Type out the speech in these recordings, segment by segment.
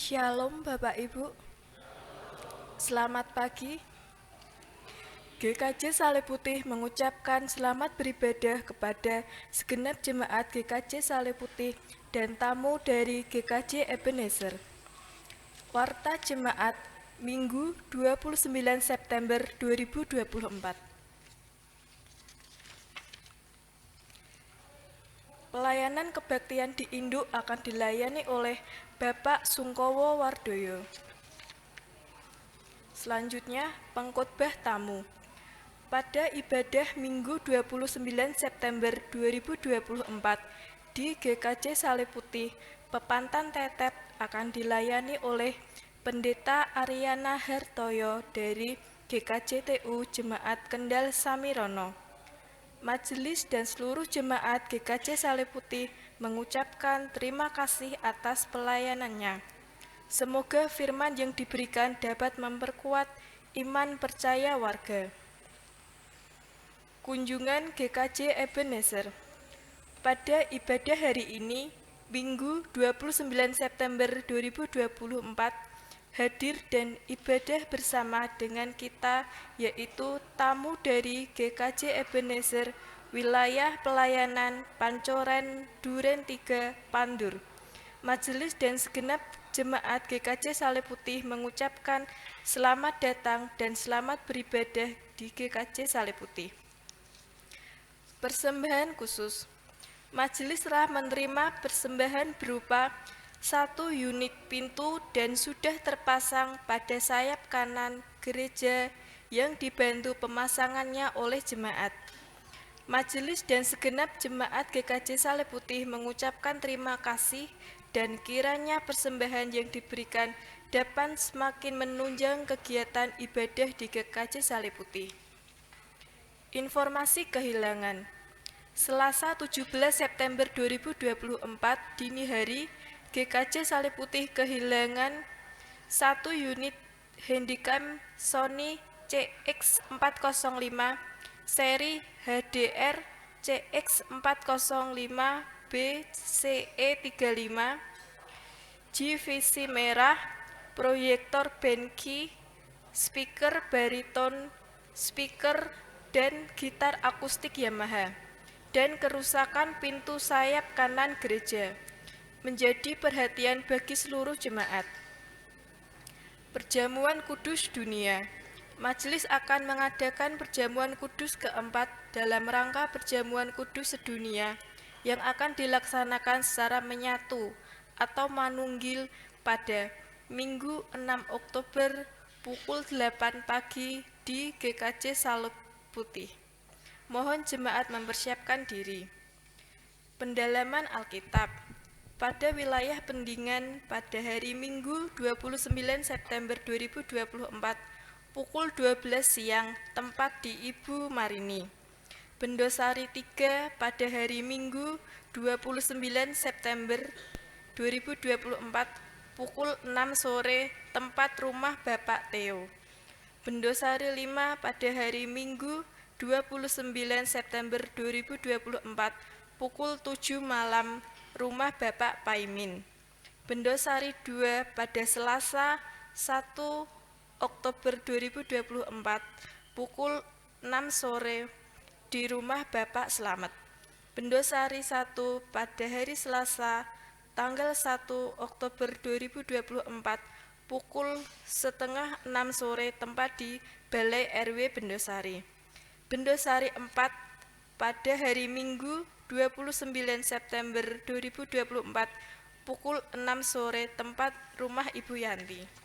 Shalom Bapak Ibu, selamat pagi. GKJ Salib Putih mengucapkan selamat beribadah kepada segenap jemaat GKJ Salib Putih dan tamu dari GKJ Ebenezer. Warta Jemaat Minggu 29 September 2024. Pelayanan kebaktian di Induk akan dilayani oleh Bapak Sungkowo Wardoyo. Selanjutnya, pengkhotbah tamu. Pada ibadah Minggu 29 September 2024 di GKJ Salib Putih, Pepantan Tetet akan dilayani oleh Pendeta Ariana Hartoyo dari GKJ-TU Jemaat Kendal Samirono. Majelis dan seluruh jemaat GKJ Salib Putih mengucapkan terima kasih atas pelayanannya. Semoga firman yang diberikan dapat memperkuat iman percaya warga. Kunjungan GKJ Ebenezer. Pada ibadah hari ini, Minggu 29 September 2024, hadir dan ibadah bersama dengan kita, yaitu tamu dari GKJ Ebenezer, wilayah pelayanan Pancoran Duren 3, Pandur. Majelis dan segenap jemaat GKJ Salib Putih mengucapkan selamat datang dan selamat beribadah di GKJ Salib Putih. Persembahan khusus. Majelis telah menerima persembahan berupa 1 unit pintu dan sudah terpasang pada sayap kanan gereja yang dibantu pemasangannya oleh jemaat. Majelis dan segenap jemaat GKJ Salib Putih mengucapkan terima kasih dan kiranya persembahan yang diberikan dapat semakin menunjang kegiatan ibadah di GKJ Salib Putih. Informasi kehilangan. Selasa 17 September 2024 dini hari, GKJ Salib Putih kehilangan 1 unit handycam Sony CX405 seri HDR CX405 BCE35, GVC merah, proyektor Benki, speaker bariton, speaker dan gitar akustik Yamaha, dan kerusakan pintu sayap kanan gereja, menjadi perhatian bagi seluruh jemaat. Perjamuan Kudus Dunia. Majelis akan mengadakan perjamuan kudus keempat dalam rangka perjamuan kudus sedunia yang akan dilaksanakan secara menyatu atau manunggil pada Minggu 6 Oktober pukul 8 pagi di GKJ Salib Putih. Mohon jemaat mempersiapkan diri. Pendalaman Alkitab. Pada wilayah Pendingan pada hari Minggu 29 September 2024 pukul 12 siang tempat di Ibu Marini. Bendosari 3 pada hari Minggu 29 September 2024 pukul 6 sore tempat rumah Bapak Theo. Bendosari 5 pada hari Minggu 29 September 2024 pukul 7 malam rumah Bapak Paimin. Bendosari 2 pada Selasa 1 Oktober 2024 pukul 6 sore di rumah Bapak Slamet. Bendosari 1 pada hari Selasa tanggal 1 Oktober 2024 pukul setengah 6 sore tempat di Balai RW Bendosari. Bendosari 4 pada hari Minggu 29 September 2024 pukul 6 sore tempat rumah Ibu Yanti.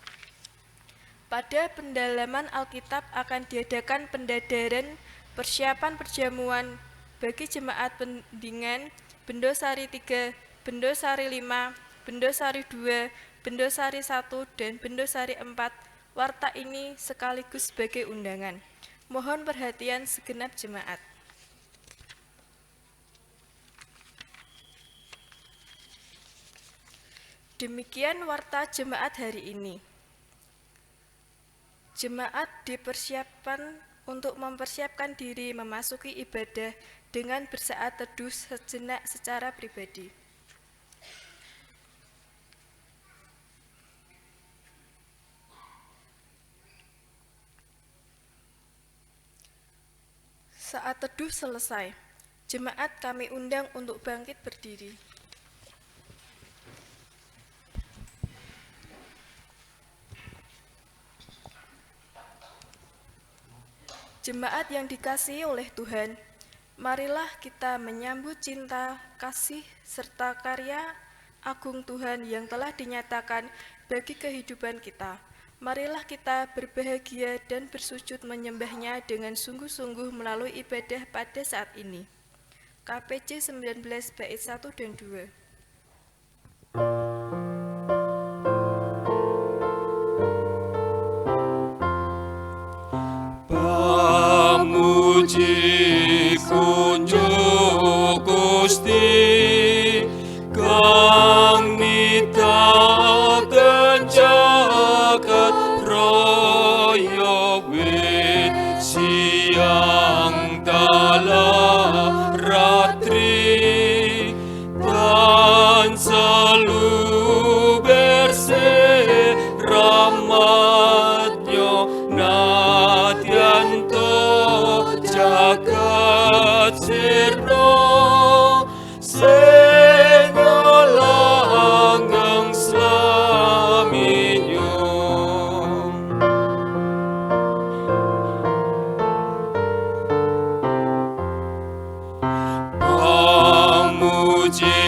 Pada pendalaman Alkitab akan diadakan pendadaran persiapan perjamuan bagi jemaat Pendingan, Bendosari 3, Bendosari 5, Bendosari 2, Bendosari 1, dan Bendosari 4. Warta ini sekaligus sebagai undangan. Mohon perhatian segenap jemaat. Demikian warta jemaat hari ini. Jemaat dipersiapkan untuk mempersiapkan diri memasuki ibadah dengan bersaat teduh sejenak secara pribadi. Saat teduh selesai, jemaat kami undang untuk bangkit berdiri. Jemaat yang dikasihi oleh Tuhan, marilah kita menyambut cinta, kasih, serta karya agung Tuhan yang telah dinyatakan bagi kehidupan kita. Marilah kita berbahagia dan bersujud menyembahnya dengan sungguh-sungguh melalui ibadah pada saat ini. KPJ 19 bait 1 dan 2. Pamuji kunjuk Gusti kang nitaken jagat raya wit siang dalam ratri tansah lubersih rahmatnya nadyanto jagat sirna sing langgeng slaminyo. Pamuji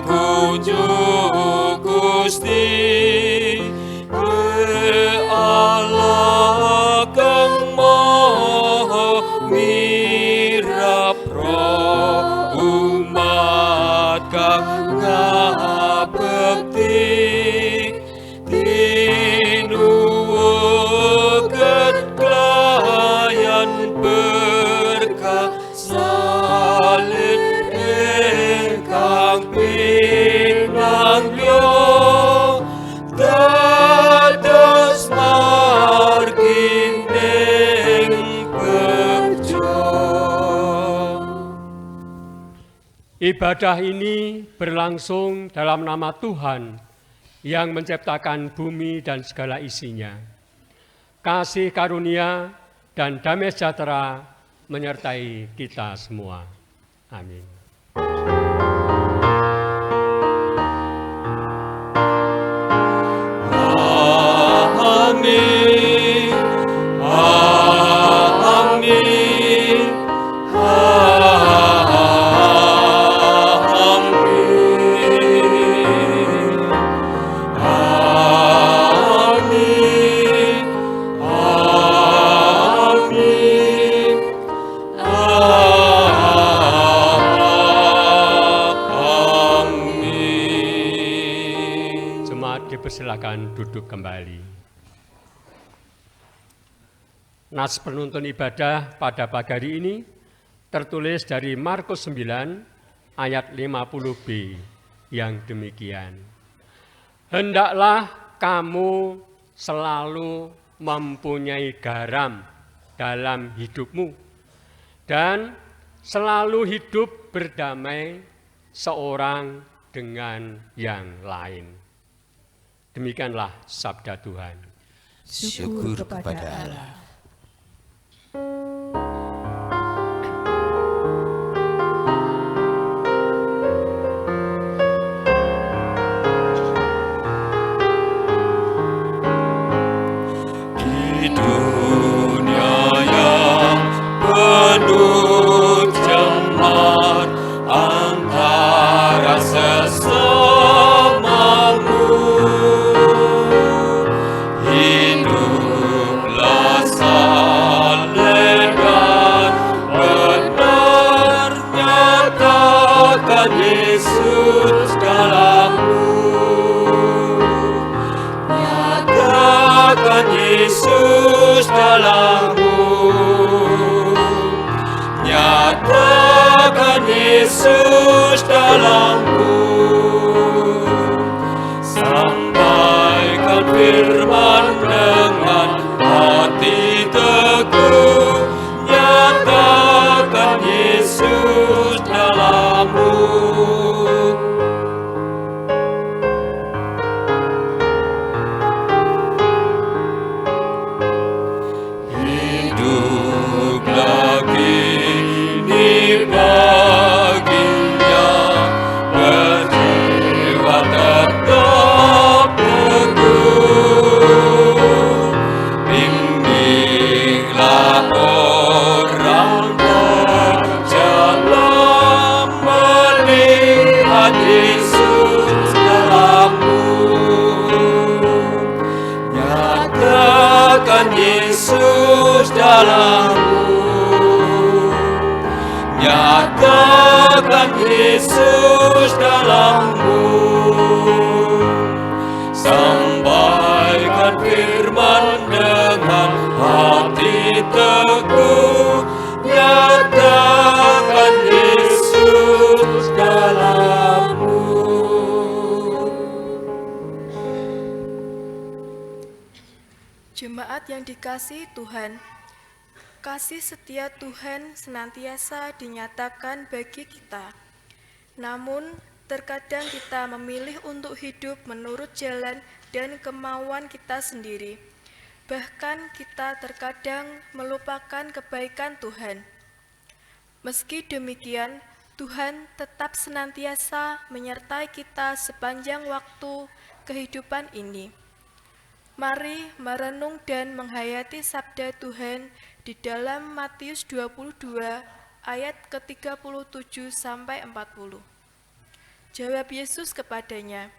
kunjuk Gusti Allah kang maha mirapra umat kang ngabekti tinuwuken klayan berkah salin ingkang pinanggya dados margining bejo. Ibadah ini berlangsung dalam nama Tuhan yang menciptakan bumi dan segala isinya. Kasih karunia dan damai sejahtera menyertai kita semua. Amin. Amin. Amin. Silakan duduk kembali. Nas penuntun ibadah pada pagi hari ini tertulis dari Markus 9 ayat 50b yang demikian. Hendaklah kamu selalu mempunyai garam dalam hidupmu dan selalu hidup berdamai seorang dengan yang lain. Demikianlah sabda Tuhan. Syukur kepada Allah. Di dunia yang penuh cemar antara sesamamu, hiduplah saleh dan benar, nyatakan Yesus dalammu, nyatakan Yesus dalammu, nyatakan Yesus dalammu. Sampaikan firman dengan hati teguh, nyatakan Yesus dalammu. Hidup lagi Yesus dalammu. Sampaikan firman dengan hati teguh, nyatakan Yesus dalammu. Jemaat yang dikasihi Tuhan, kasih setia Tuhan senantiasa dinyatakan bagi kita. Namun, terkadang kita memilih untuk hidup menurut jalan dan kemauan kita sendiri. Bahkan kita terkadang melupakan kebaikan Tuhan. Meski demikian, Tuhan tetap senantiasa menyertai kita sepanjang waktu kehidupan ini. Mari merenung dan menghayati sabda Tuhan di dalam Matius 22 ayat ke-37 sampai 40. Jawab Yesus kepadanya,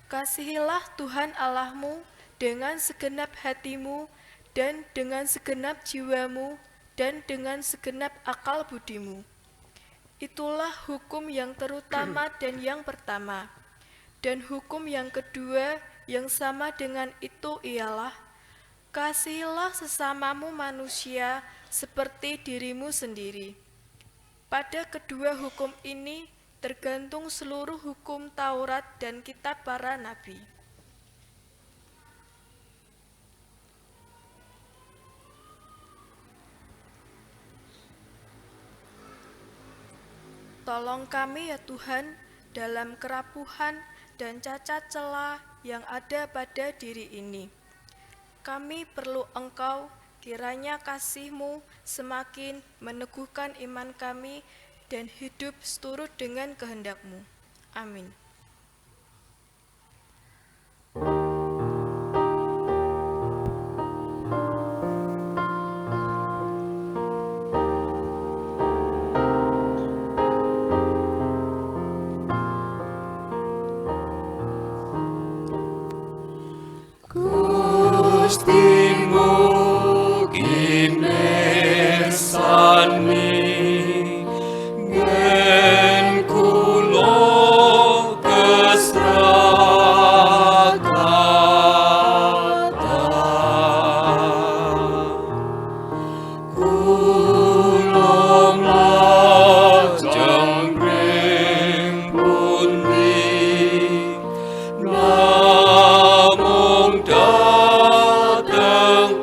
"Kasihilah Tuhan Allahmu dengan segenap hatimu dan dengan segenap jiwamu dan dengan segenap akal budimu." Itulah hukum yang terutama dan yang pertama. Dan hukum yang kedua yang sama dengan itu ialah, kasihilah sesamamu manusia seperti dirimu sendiri. Pada kedua hukum ini tergantung seluruh hukum Taurat dan kitab para nabi. Tolong kami ya Tuhan dalam kerapuhan dan cacat celah yang ada pada diri ini. Kami perlu Engkau, kiranya kasih-Mu semakin meneguhkan iman kami dan hidup seturut dengan kehendak-Mu. Amin. Namung dateng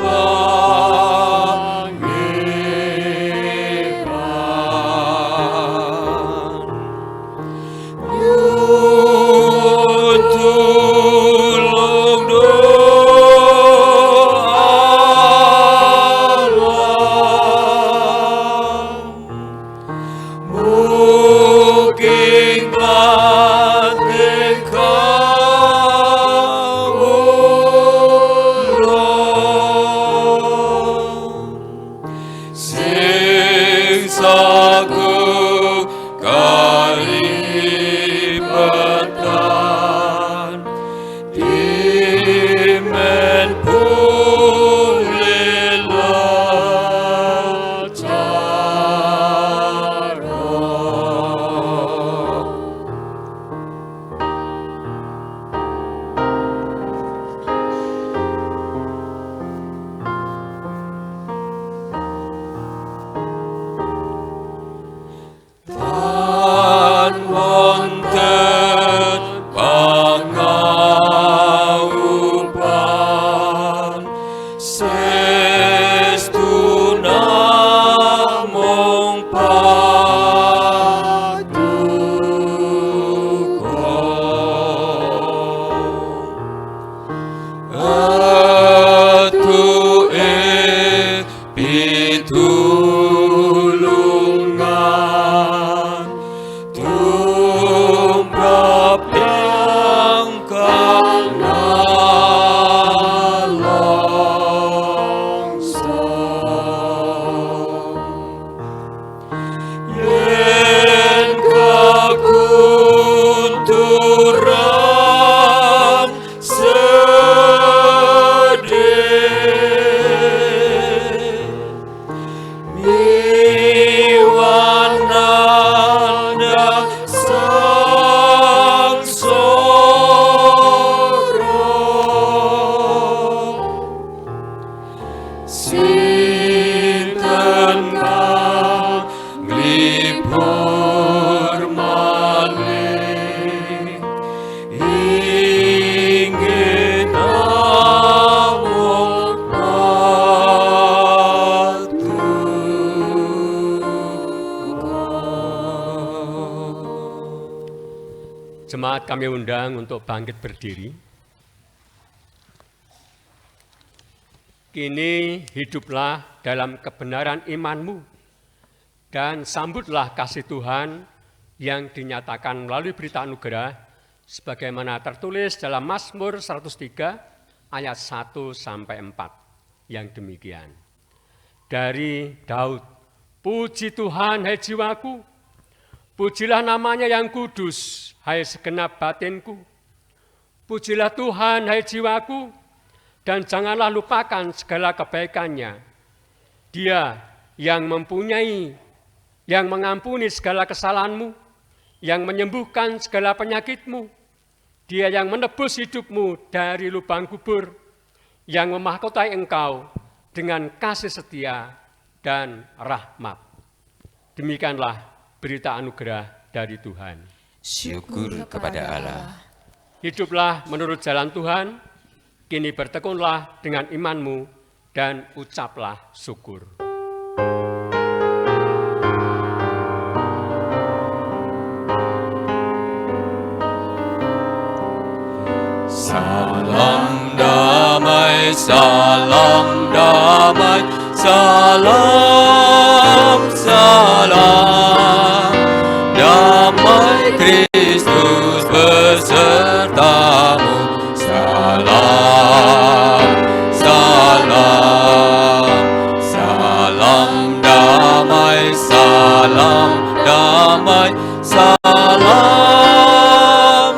Jemaat kami undang untuk bangkit berdiri. Kini hiduplah dalam kebenaran imanmu dan sambutlah kasih Tuhan yang dinyatakan melalui berita anugerah sebagaimana tertulis dalam Mazmur 103 ayat 1-4 yang demikian. Dari Daud, puji Tuhan hai jiwaku, pujilah namanya yang kudus, hai segenap batinku. Pujilah Tuhan, hai jiwaku, dan janganlah lupakan segala kebaikannya. Dia yang mempunyai, yang mengampuni segala kesalahanmu, yang menyembuhkan segala penyakitmu. Dia yang menebus hidupmu dari lubang kubur, yang memahkotai engkau dengan kasih setia dan rahmat. Demikianlah berita anugerah dari Tuhan. Syukur kepada Allah. Hiduplah menurut jalan Tuhan, kini bertekunlah dengan imanmu dan ucaplah syukur. Salam damai, salam damai, salam, salam. Damai Kristus besertamu. Salam, salam, salam damai, salam damai, salam,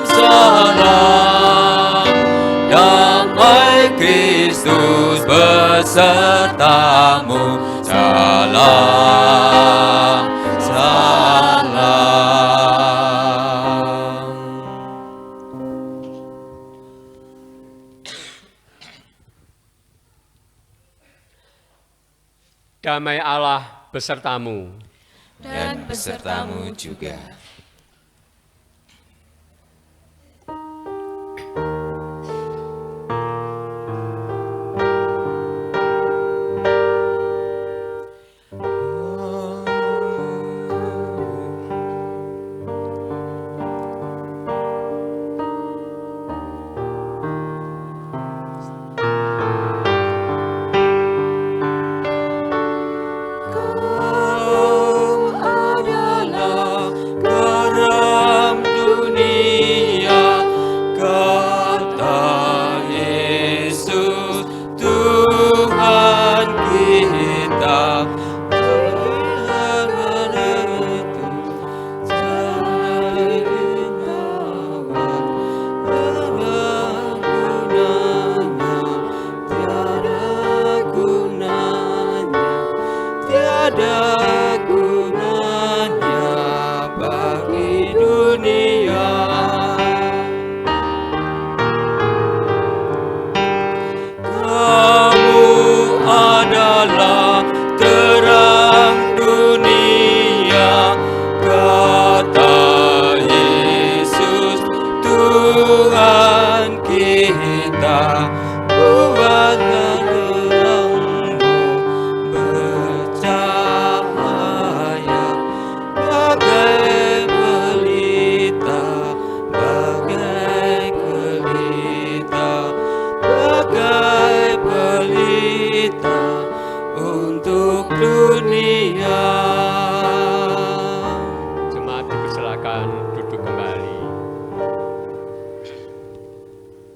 salam. Damai Kristus besertamu. Salam, salam. Damai Allah besertamu. Dan besertamu juga.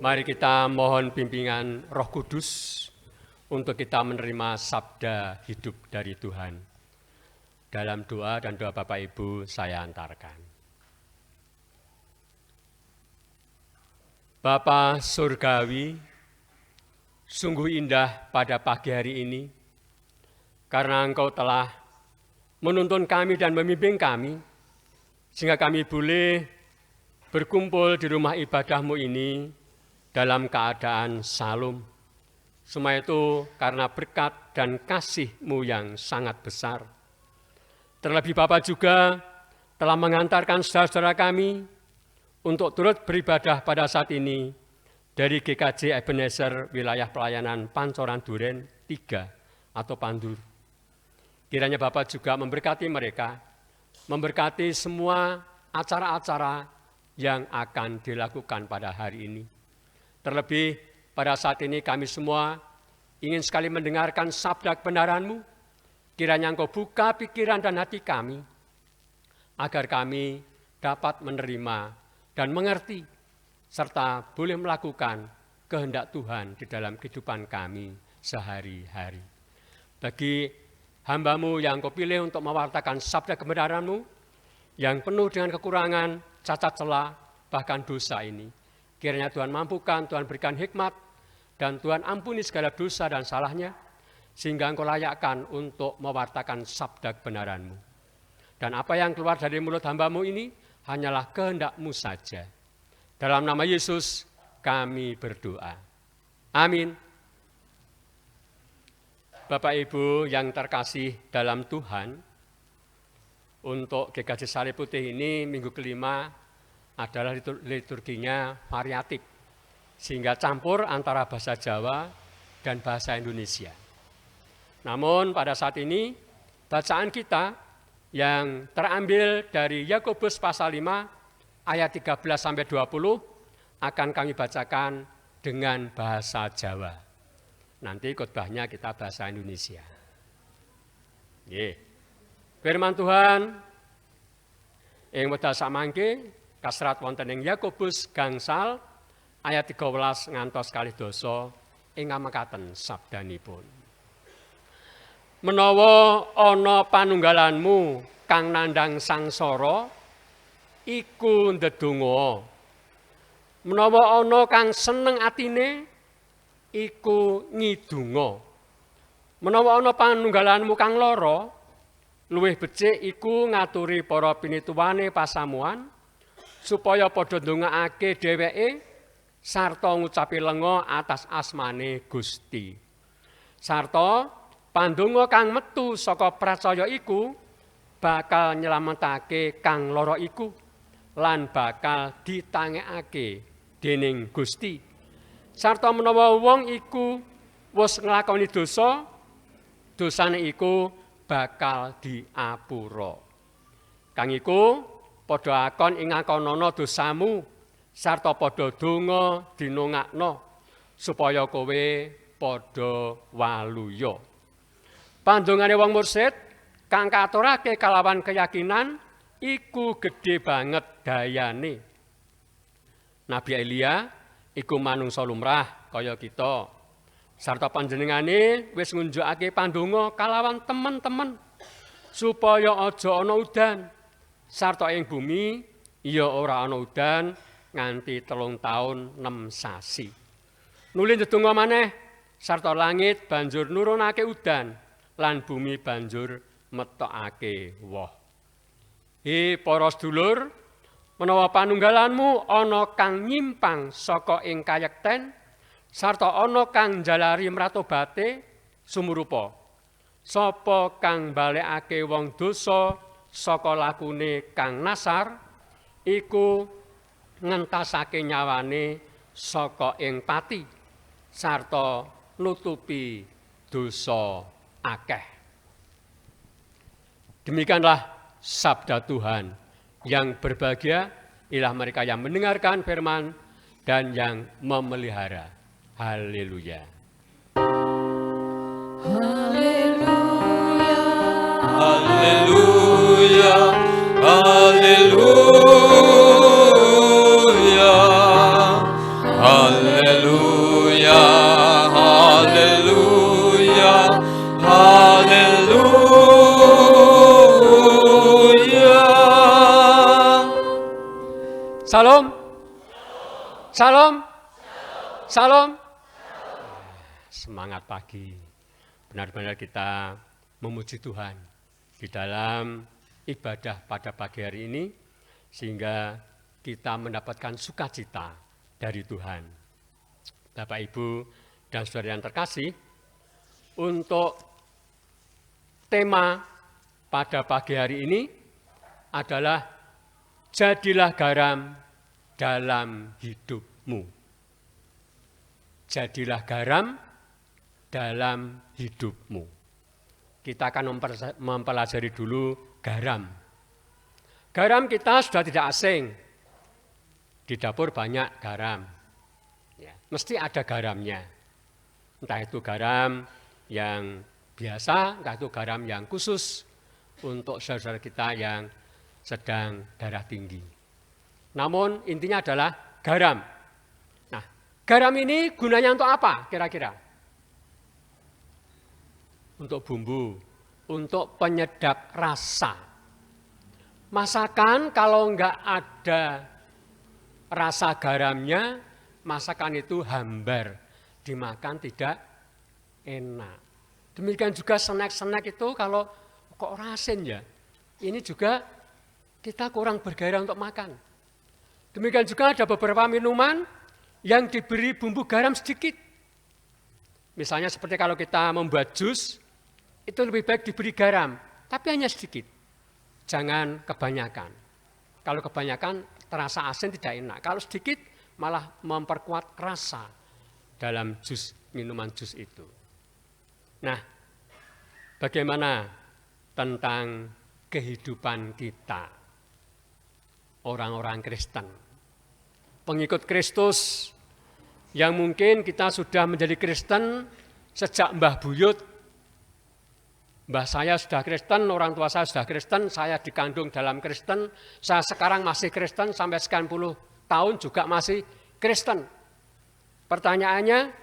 Mari kita mohon bimbingan Roh Kudus untuk kita menerima sabda hidup dari Tuhan. Dalam doa dan doa Bapak Ibu saya antarkan. Bapa Surgawi, sungguh indah pada pagi hari ini, karena Engkau telah menuntun kami dan membimbing kami, sehingga kami boleh berkumpul di rumah ibadahmu ini dalam keadaan salum. Semua itu karena berkat dan kasih-Mu yang sangat besar. Terlebih Bapa juga telah mengantarkan saudara-saudara kami untuk turut beribadah pada saat ini dari GKJ Ebenezer wilayah pelayanan Pancoran Duren 3 atau Pandur. Kiranya Bapak juga memberkati mereka, memberkati semua acara-acara yang akan dilakukan pada hari ini. Terlebih pada saat ini kami semua ingin sekali mendengarkan sabda kebenaran-Mu. Kiranya Engkau buka pikiran dan hati kami, agar kami dapat menerima dan mengerti, serta boleh melakukan kehendak Tuhan di dalam kehidupan kami sehari-hari. Bagi hamba-Mu yang Engkau pilih untuk mewartakan sabda kebenaran-Mu, yang penuh dengan kekurangan, cacat celah, bahkan dosa ini. Kiranya Tuhan mampukan, Tuhan berikan hikmat, dan Tuhan ampuni segala dosa dan salahnya, sehingga Engkau layakkan untuk mewartakan sabda kebenaran-Mu. Dan apa yang keluar dari mulut hamba-Mu ini, hanyalah kehendak-Mu saja. Dalam nama Yesus, kami berdoa. Amin. Bapak Ibu yang terkasih dalam Tuhan, untuk GKJ Salib Putih ini minggu kelima adalah liturginya variatif, sehingga campur antara bahasa Jawa dan bahasa Indonesia. Namun pada saat ini bacaan kita yang terambil dari Yakobus pasal 5 ayat 13-20 akan kami bacakan dengan bahasa Jawa. Nanti khotbahnya kita bahasa Indonesia. Firman Tuhan ing wekdal samangke kasrat wonten ing Yakobus gangsal ayat 13 ngantos 12 ingkang mekaten sabdanipun. Menawa ana panunggalanmu kang nandhang sangsara iku ndedonga. Menawa ana kang seneng atine iku ngidunga. Menawa ana panunggalanmu kang lara luwih becik iku ngaturi para pinituwane pasamuan supaya padha ndongaake dheweke sarta ngucapi lenga atas asmane Gusti. Sarta pandonga kang metu saka pracaya iku bakal nyelametake kang lara iku lan bakal ditangekake dening Gusti. Sarta menawa wong iku wis nglakoni dosa, dosane iku bakal diapura. Kang iku padha akon ing ngakonana dosamu sarta padha donga dinongakno supaya kowe padha waluya. Pandongane wong mursid kang katurake kalawan keyakinan iku gedhe banget dayane. Nabi Elia iku manungsa lumrah kaya kita. Sarta panjenengane wis ngunjukake pandonga kalawan temen-temen supaya aja ana udan. Sarta ing bumi ya ora ana udan nganti 3 taun 6 sasi. Nuli ndedonga maneh sarta langit banjur nurunake udan lan bumi banjur metokake woh. Para sedulur, menawa panunggalanmu ana kang nyimpang saka ing kayekten sarta ana kang njalari mratobate sumurupa. Sapa kang balekake wong dosa saka lakune kang nasar iku ngentasake nyawane saka ing pati sarta nutupi dosa akeh. Demikianlah sabda Tuhan. Yang berbahagia ialah mereka yang mendengarkan firman dan yang memelihara. Haleluya. Haleluya, haleluya, haleluya, haleluya, haleluya, haleluya. Salam. Salam. Salam. Semangat pagi. Benar-benar kita memuji Tuhan di dalam ibadah pada pagi hari ini sehingga kita mendapatkan sukacita dari Tuhan. Bapak, Ibu, dan saudara yang terkasih, untuk tema pada pagi hari ini adalah jadilah garam dalam hidupmu. Jadilah garam dalam hidupmu. Kita akan mempelajari dulu garam. Garam kita sudah tidak asing. Di dapur banyak garam. Ya, mesti ada garamnya. Entah itu garam yang biasa, entah itu garam yang khusus untuk saudara kita yang sedang darah tinggi. Namun intinya adalah garam. Nah, garam ini gunanya untuk apa kira-kira? Untuk bumbu, untuk penyedap rasa. Masakan kalau enggak ada rasa garamnya, masakan itu hambar, dimakan tidak enak. Demikian juga snack-snack itu kalau kok rasin ya, ini juga kita kurang bergairah untuk makan. Demikian juga ada beberapa minuman yang diberi bumbu garam sedikit. Misalnya seperti kalau kita membuat jus, itu lebih baik diberi garam, tapi hanya sedikit. Jangan kebanyakan. Kalau kebanyakan terasa asin tidak enak. Kalau sedikit malah memperkuat rasa dalam jus, minuman jus itu. Nah, bagaimana tentang kehidupan kita, orang-orang Kristen, pengikut Kristus, yang mungkin kita sudah menjadi Kristen sejak Mbah Buyut. Mbah saya sudah Kristen, orang tua saya sudah Kristen, saya dikandung dalam Kristen, saya sekarang masih Kristen, sampai sekian puluh tahun juga masih Kristen. Pertanyaannya,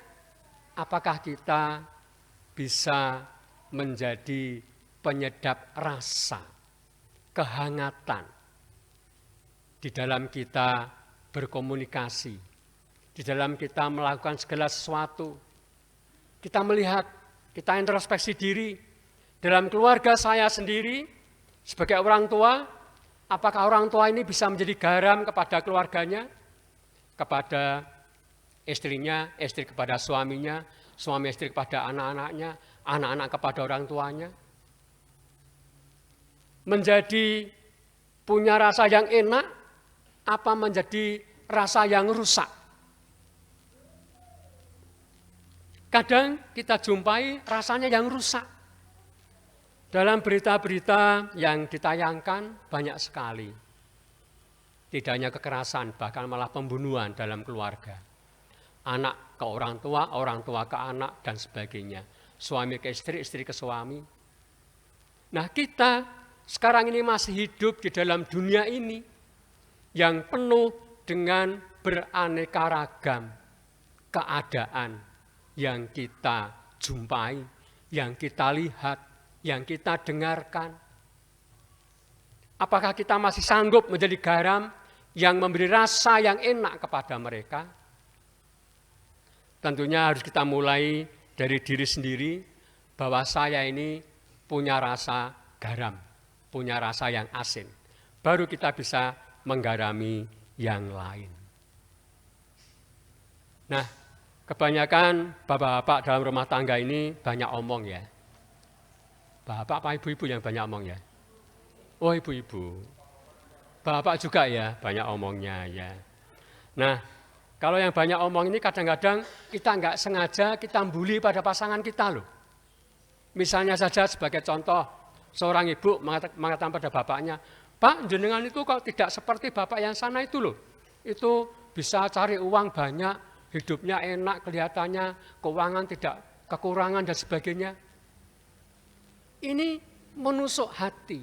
apakah kita bisa menjadi penyedap rasa, kehangatan di dalam kita berkomunikasi, di dalam kita melakukan segala sesuatu. Kita melihat, kita introspeksi diri. Dalam keluarga saya sendiri, sebagai orang tua, apakah orang tua ini bisa menjadi garam kepada keluarganya, kepada istrinya, istri kepada suaminya, suami istri kepada anak-anaknya, anak-anak kepada orang tuanya. Menjadi punya rasa yang enak, apa menjadi rasa yang rusak? Kadang kita jumpai rasanya yang rusak. Dalam berita-berita yang ditayangkan banyak sekali. Tidak hanya kekerasan, bahkan malah pembunuhan dalam keluarga. Anak ke orang tua ke anak, dan sebagainya. Suami ke istri, istri ke suami. Nah, kita sekarang ini masih hidup di dalam dunia ini yang penuh dengan beraneka ragam keadaan yang kita jumpai, yang kita lihat, yang kita dengarkan. Apakah kita masih sanggup menjadi garam yang memberi rasa yang enak kepada mereka? Tentunya harus kita mulai dari diri sendiri, bahwa saya ini punya rasa garam, punya rasa yang asin. Baru kita bisa menggarami yang lain. Nah, kebanyakan bapak-bapak dalam rumah tangga ini banyak omong ya. Bapak apa ibu-ibu yang banyak omong ya? Oh, ibu-ibu. Bapak juga ya banyak omongnya ya. Nah, kalau yang banyak omong ini kadang-kadang kita nggak sengaja kita bully pada pasangan kita loh. Misalnya saja sebagai contoh, seorang ibu mengatakan pada bapaknya, Pak, jenengan itu kok tidak seperti bapak yang sana itu loh. Itu bisa cari uang banyak, hidupnya enak kelihatannya, keuangan tidak kekurangan dan sebagainya. Ini menusuk hati,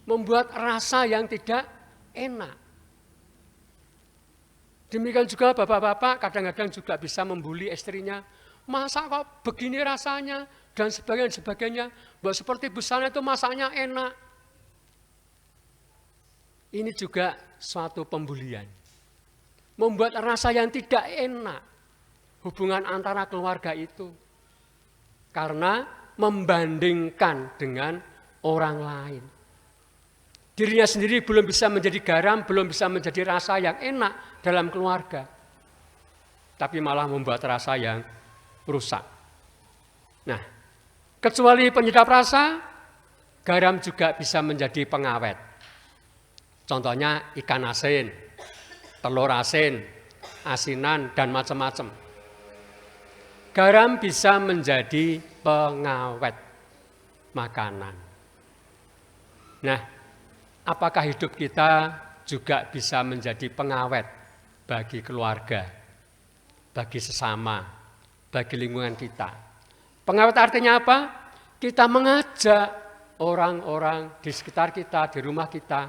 membuat rasa yang tidak enak. Demikian juga bapak-bapak kadang-kadang juga bisa membuli istrinya. Masa kok begini rasanya dan sebagainya. Bahwa seperti busana itu masaknya enak. Ini juga suatu pembulian. Membuat rasa yang tidak enak hubungan antara keluarga itu. Karena membandingkan dengan orang lain. Dirinya sendiri belum bisa menjadi garam, belum bisa menjadi rasa yang enak dalam keluarga. Tapi malah membuat rasa yang rusak. Nah, kecuali penyedap rasa, garam juga bisa menjadi pengawet. Contohnya ikan asin, telur asin, asinan, dan macam-macam. Garam bisa menjadi pengawet makanan. Nah, apakah hidup kita juga bisa menjadi pengawet bagi keluarga, bagi sesama, bagi lingkungan kita? Pengawet artinya apa? Kita mengajak orang-orang di sekitar kita, di rumah kita,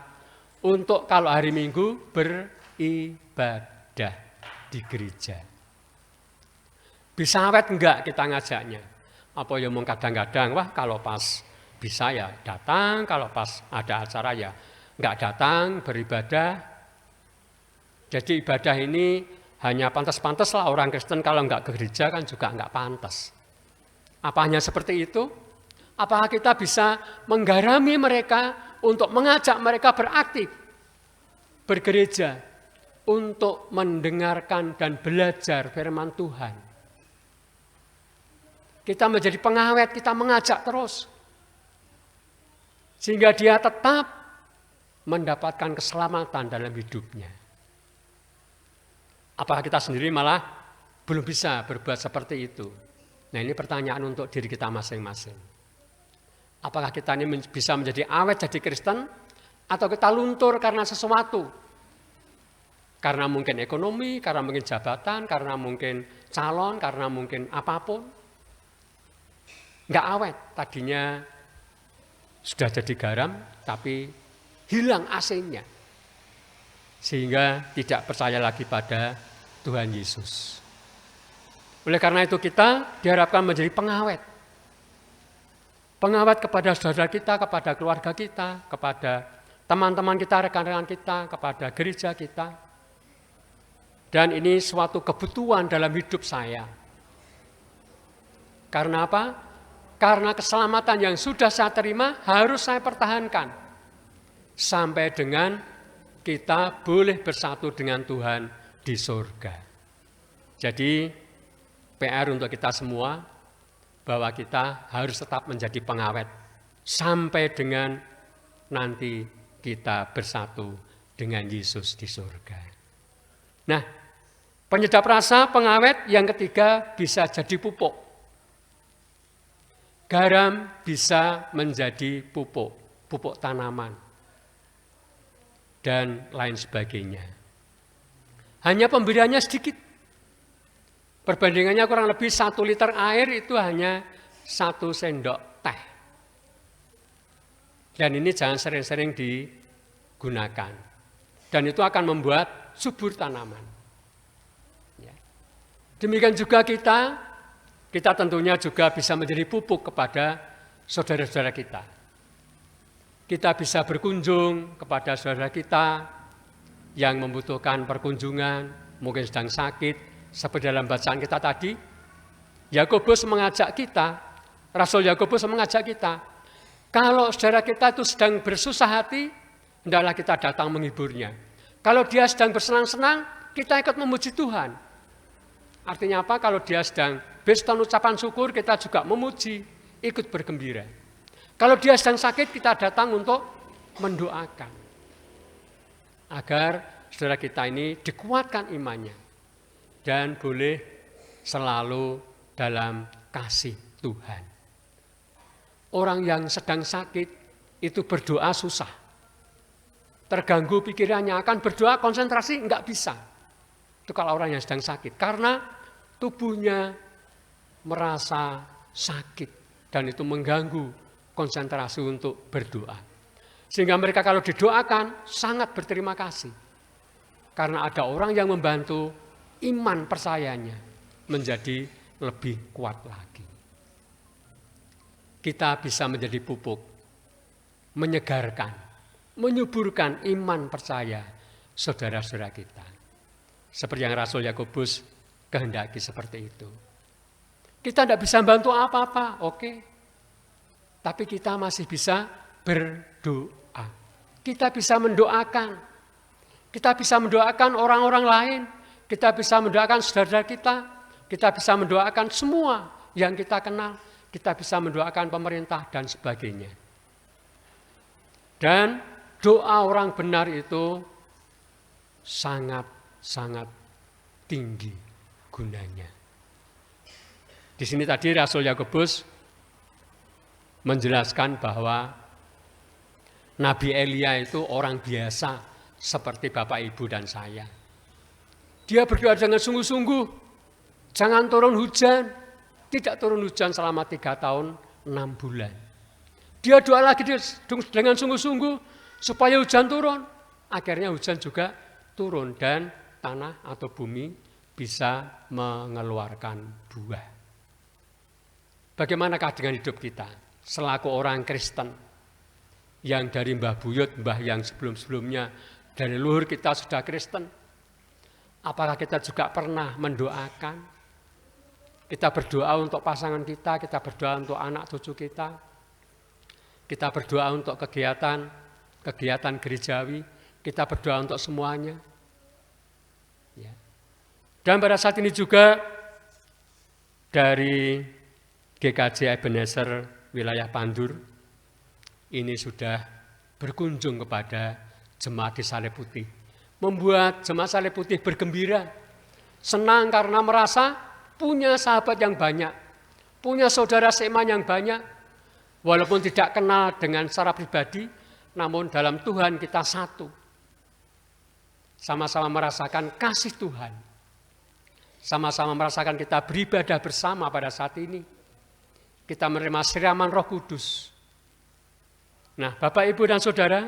untuk kalau hari Minggu beribadah di gereja. Bisa awet enggak kita ngajaknya? Apa ya mau kadang-kadang, wah kalau pas bisa ya datang, kalau pas ada acara ya enggak datang beribadah. Jadi ibadah ini hanya pantas-pantas lah orang Kristen, kalau enggak ke gereja kan juga enggak pantas. Apa hanya seperti itu? Apakah kita bisa menggarami mereka untuk mengajak mereka beraktif, bergereja, untuk mendengarkan dan belajar firman Tuhan? Kita menjadi pengawet, kita mengajak terus. Sehingga dia tetap mendapatkan keselamatan dalam hidupnya. Apakah kita sendiri malah belum bisa berbuat seperti itu? Nah, ini pertanyaan untuk diri kita masing-masing. Apakah kita ini bisa menjadi awet jadi Kristen, atau kita luntur karena sesuatu? Karena mungkin ekonomi, karena mungkin jabatan, karena mungkin calon, karena mungkin apapun. Enggak awet, tadinya sudah jadi garam, tapi hilang asinnya. Sehingga tidak percaya lagi pada Tuhan Yesus. Oleh karena itu kita diharapkan menjadi pengawet. Pengawet kepada saudara kita, kepada keluarga kita, kepada teman-teman kita, rekan-rekan kita, kepada gereja kita. Dan ini suatu kebutuhan dalam hidup saya. Karena apa? Karena keselamatan yang sudah saya terima harus saya pertahankan. Sampai dengan kita boleh bersatu dengan Tuhan di surga. Jadi PR untuk kita semua, bahwa kita harus tetap menjadi pengawet sampai dengan nanti kita bersatu dengan Yesus di surga. Nah, penyedap rasa, pengawet yang ketiga bisa jadi pupuk. Garam bisa menjadi pupuk, pupuk tanaman, dan lain sebagainya. Hanya pemberiannya sedikit. Perbandingannya kurang lebih 1 liter air itu hanya 1 sendok teh. Dan ini jangan sering-sering digunakan. Dan itu akan membuat subur tanaman. Ya. Demikian juga kita tentunya juga bisa menjadi pupuk kepada saudara-saudara kita. Kita bisa berkunjung kepada saudara kita yang membutuhkan perkunjungan, mungkin sedang sakit. Seperti dalam bacaan kita tadi, Yakobus mengajak kita, Rasul Yakobus mengajak kita, kalau saudara kita itu sedang bersusah hati, hendaklah kita datang menghiburnya. Kalau dia sedang bersenang-senang, kita ikut memuji Tuhan. Artinya apa? Kalau dia sedang bersutan ucapan syukur, kita juga memuji, ikut bergembira. Kalau dia sedang sakit, kita datang untuk mendoakan. Agar saudara kita ini dikuatkan imannya. Dan boleh selalu dalam kasih Tuhan. Orang yang sedang sakit itu berdoa susah. Terganggu pikirannya, akan berdoa konsentrasi enggak bisa. Itu kalau orang yang sedang sakit. Karena tubuhnya merasa sakit. Dan itu mengganggu konsentrasi untuk berdoa. Sehingga mereka kalau didoakan sangat berterima kasih. Karena ada orang yang membantu, iman percayanya menjadi lebih kuat lagi. Kita bisa menjadi pupuk, menyegarkan, menyuburkan iman percaya saudara-saudara kita. Seperti yang Rasul Yakobus kehendaki seperti itu. Kita tidak bisa bantu apa-apa, oke. Tapi kita masih bisa berdoa. kita bisa mendoakan. Kita bisa mendoakan orang-orang lain, kita bisa mendoakan saudara kita bisa mendoakan semua yang kita kenal, kita bisa mendoakan pemerintah dan sebagainya. Dan doa orang benar itu sangat tinggi gunanya. Di sini tadi Rasul Yakobus menjelaskan bahwa Nabi Elia itu orang biasa seperti Bapak, Ibu, dan saya. Dia berdoa dengan sungguh-sungguh, jangan turun hujan. Tidak turun hujan selama 3 tahun 6 bulan. Dia doa lagi dengan sungguh-sungguh supaya hujan turun. Akhirnya hujan juga turun dan tanah atau bumi bisa mengeluarkan buah. Bagaimanakah dengan hidup kita selaku orang Kristen yang dari mbah buyut, mbah yang sebelum-sebelumnya dari luhur kita sudah Kristen? Apakah kita juga pernah mendoakan? Kita berdoa untuk pasangan kita berdoa untuk anak cucu kita berdoa untuk kegiatan gerejawi, kita berdoa untuk semuanya. Ya. Dan pada saat ini juga dari GKJ Ebenezer wilayah Pandur ini sudah berkunjung kepada jemaat di Salib Putih, membuat jemaat Salib Putih bergembira, senang karena merasa punya sahabat yang banyak, punya saudara seiman yang banyak, walaupun tidak kenal dengan secara pribadi, namun dalam Tuhan kita satu, sama-sama merasakan kasih Tuhan, sama-sama merasakan kita beribadah bersama pada saat ini. Kita menerima siraman Roh Kudus. Nah, Bapak, Ibu, dan Saudara,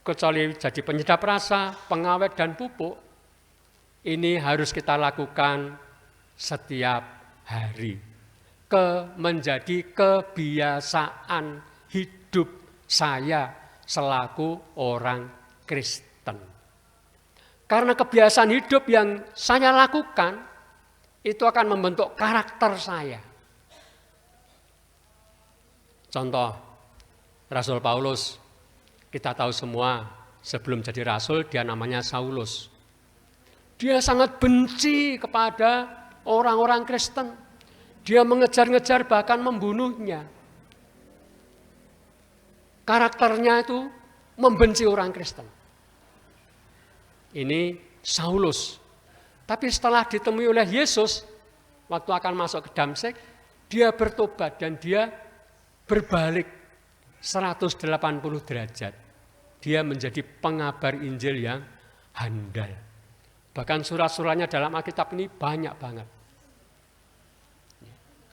kecuali jadi penyedap rasa, pengawet, dan pupuk, ini harus kita lakukan setiap hari. Menjadi kebiasaan hidup saya selaku orang Kristen. Karena kebiasaan hidup yang saya lakukan, itu akan membentuk karakter saya. Contoh, Rasul Paulus, kita tahu semua sebelum jadi rasul dia namanya Saulus. Dia sangat benci kepada orang-orang Kristen. Dia mengejar-ngejar bahkan membunuhnya. Karakternya itu membenci orang Kristen. Ini Saulus. Tapi setelah ditemui oleh Yesus, waktu akan masuk ke Damsyik, dia bertobat dan dia berbalik 180 derajat. Dia menjadi pengabar Injil yang handal. Bahkan surat-suratnya dalam Alkitab ini banyak banget.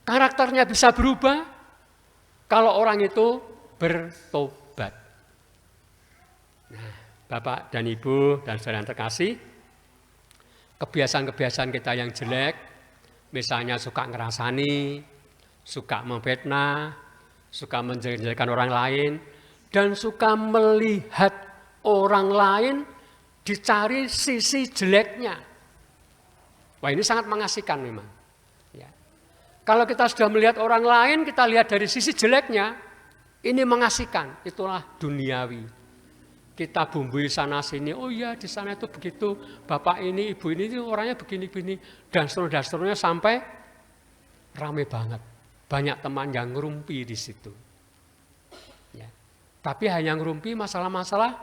Karakternya bisa berubah kalau orang itu bertobat. Nah, Bapak dan Ibu dan saudara yang terkasih, kebiasaan-kebiasaan kita yang jelek, misalnya suka ngerasani, suka memfitnah, suka menjelek-jelekan orang lain, dan suka melihat orang lain dicari sisi jeleknya. Wah, ini sangat mengasihkan memang. Ya. Kalau kita sudah melihat orang lain, kita lihat dari sisi jeleknya, ini mengasihkan. Itulah duniawi. Kita bumbui sana sini, oh iya di sana itu begitu, bapak ini, ibu ini orangnya begini-begini, dan seterusnya sampai ramai banget. Banyak teman yang ngerumpi di situ. Ya. Tapi hanya ngerumpi masalah-masalah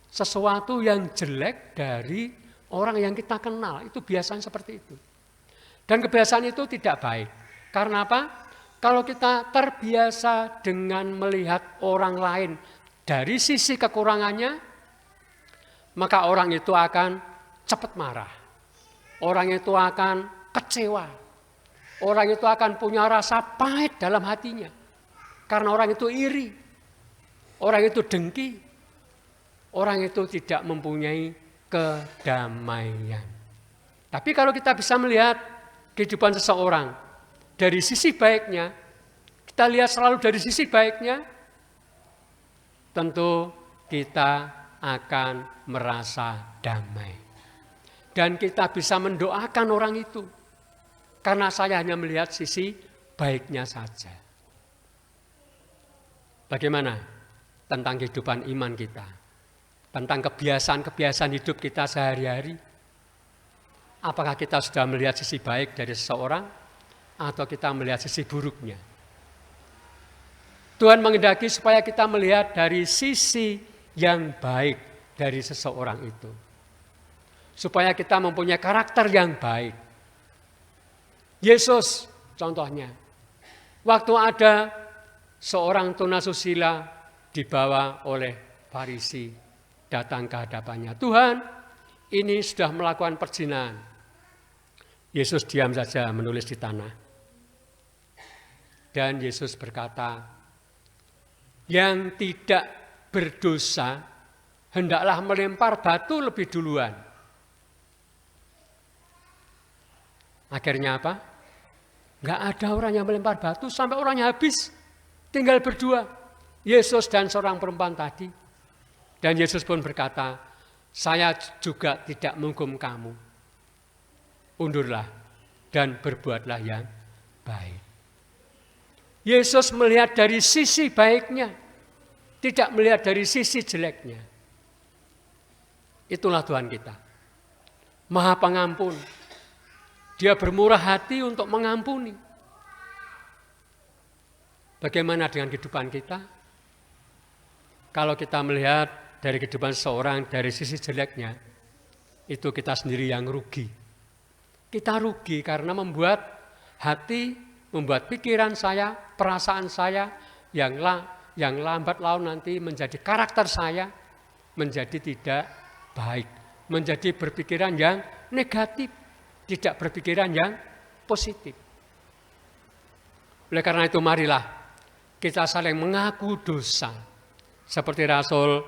sesuatu yang jelek dari orang yang kita kenal. Itu biasanya seperti itu. Dan kebiasaan itu tidak baik. Karena apa? Kalau kita terbiasa dengan melihat orang lain dari sisi kekurangannya, maka orang itu akan cepat marah. Orang itu akan kecewa. Orang itu akan punya rasa pahit dalam hatinya. Karena orang itu iri. Orang itu dengki. Orang itu tidak mempunyai kedamaian. Tapi kalau kita bisa melihat kehidupan seseorang dari sisi baiknya, kita lihat selalu dari sisi baiknya, tentu kita akan merasa damai. Dan kita bisa mendoakan orang itu. Karena saya hanya melihat sisi baiknya saja. Bagaimana tentang kehidupan iman kita? tentang kebiasaan-kebiasaan hidup kita sehari-hari. Apakah kita sudah melihat sisi baik dari seseorang atau kita melihat sisi buruknya? Tuhan menghendaki supaya kita melihat dari sisi yang baik dari seseorang itu. Supaya kita mempunyai karakter yang baik. Yesus contohnya, waktu ada seorang tunasusila dibawa oleh Farisi datang ke hadapannya. Tuhan, ini sudah melakukan perzinahan. Yesus diam saja menulis di tanah. Dan Yesus berkata, yang tidak berdosa hendaklah melempar batu lebih duluan. Akhirnya apa? Enggak ada orang yang melempar batu sampai orangnya habis. Tinggal berdua, Yesus dan seorang perempuan tadi. Dan Yesus pun berkata, saya juga tidak menghukum kamu. Undurlah dan berbuatlah yang baik. Yesus melihat dari sisi baiknya, tidak melihat dari sisi jeleknya. Itulah Tuhan kita. Maha pengampun. Dia bermurah hati untuk mengampuni. Bagaimana dengan kehidupan kita? Kalau kita melihat dari kehidupan seseorang dari sisi jeleknya, itu kita sendiri yang rugi. Kita rugi karena membuat hati, membuat pikiran saya, perasaan saya yang lambat laun nanti menjadi karakter saya menjadi tidak baik, menjadi berpikiran yang negatif, tidak berpikiran yang positif. Oleh karena itu marilah kita saling mengaku dosa. Seperti Rasul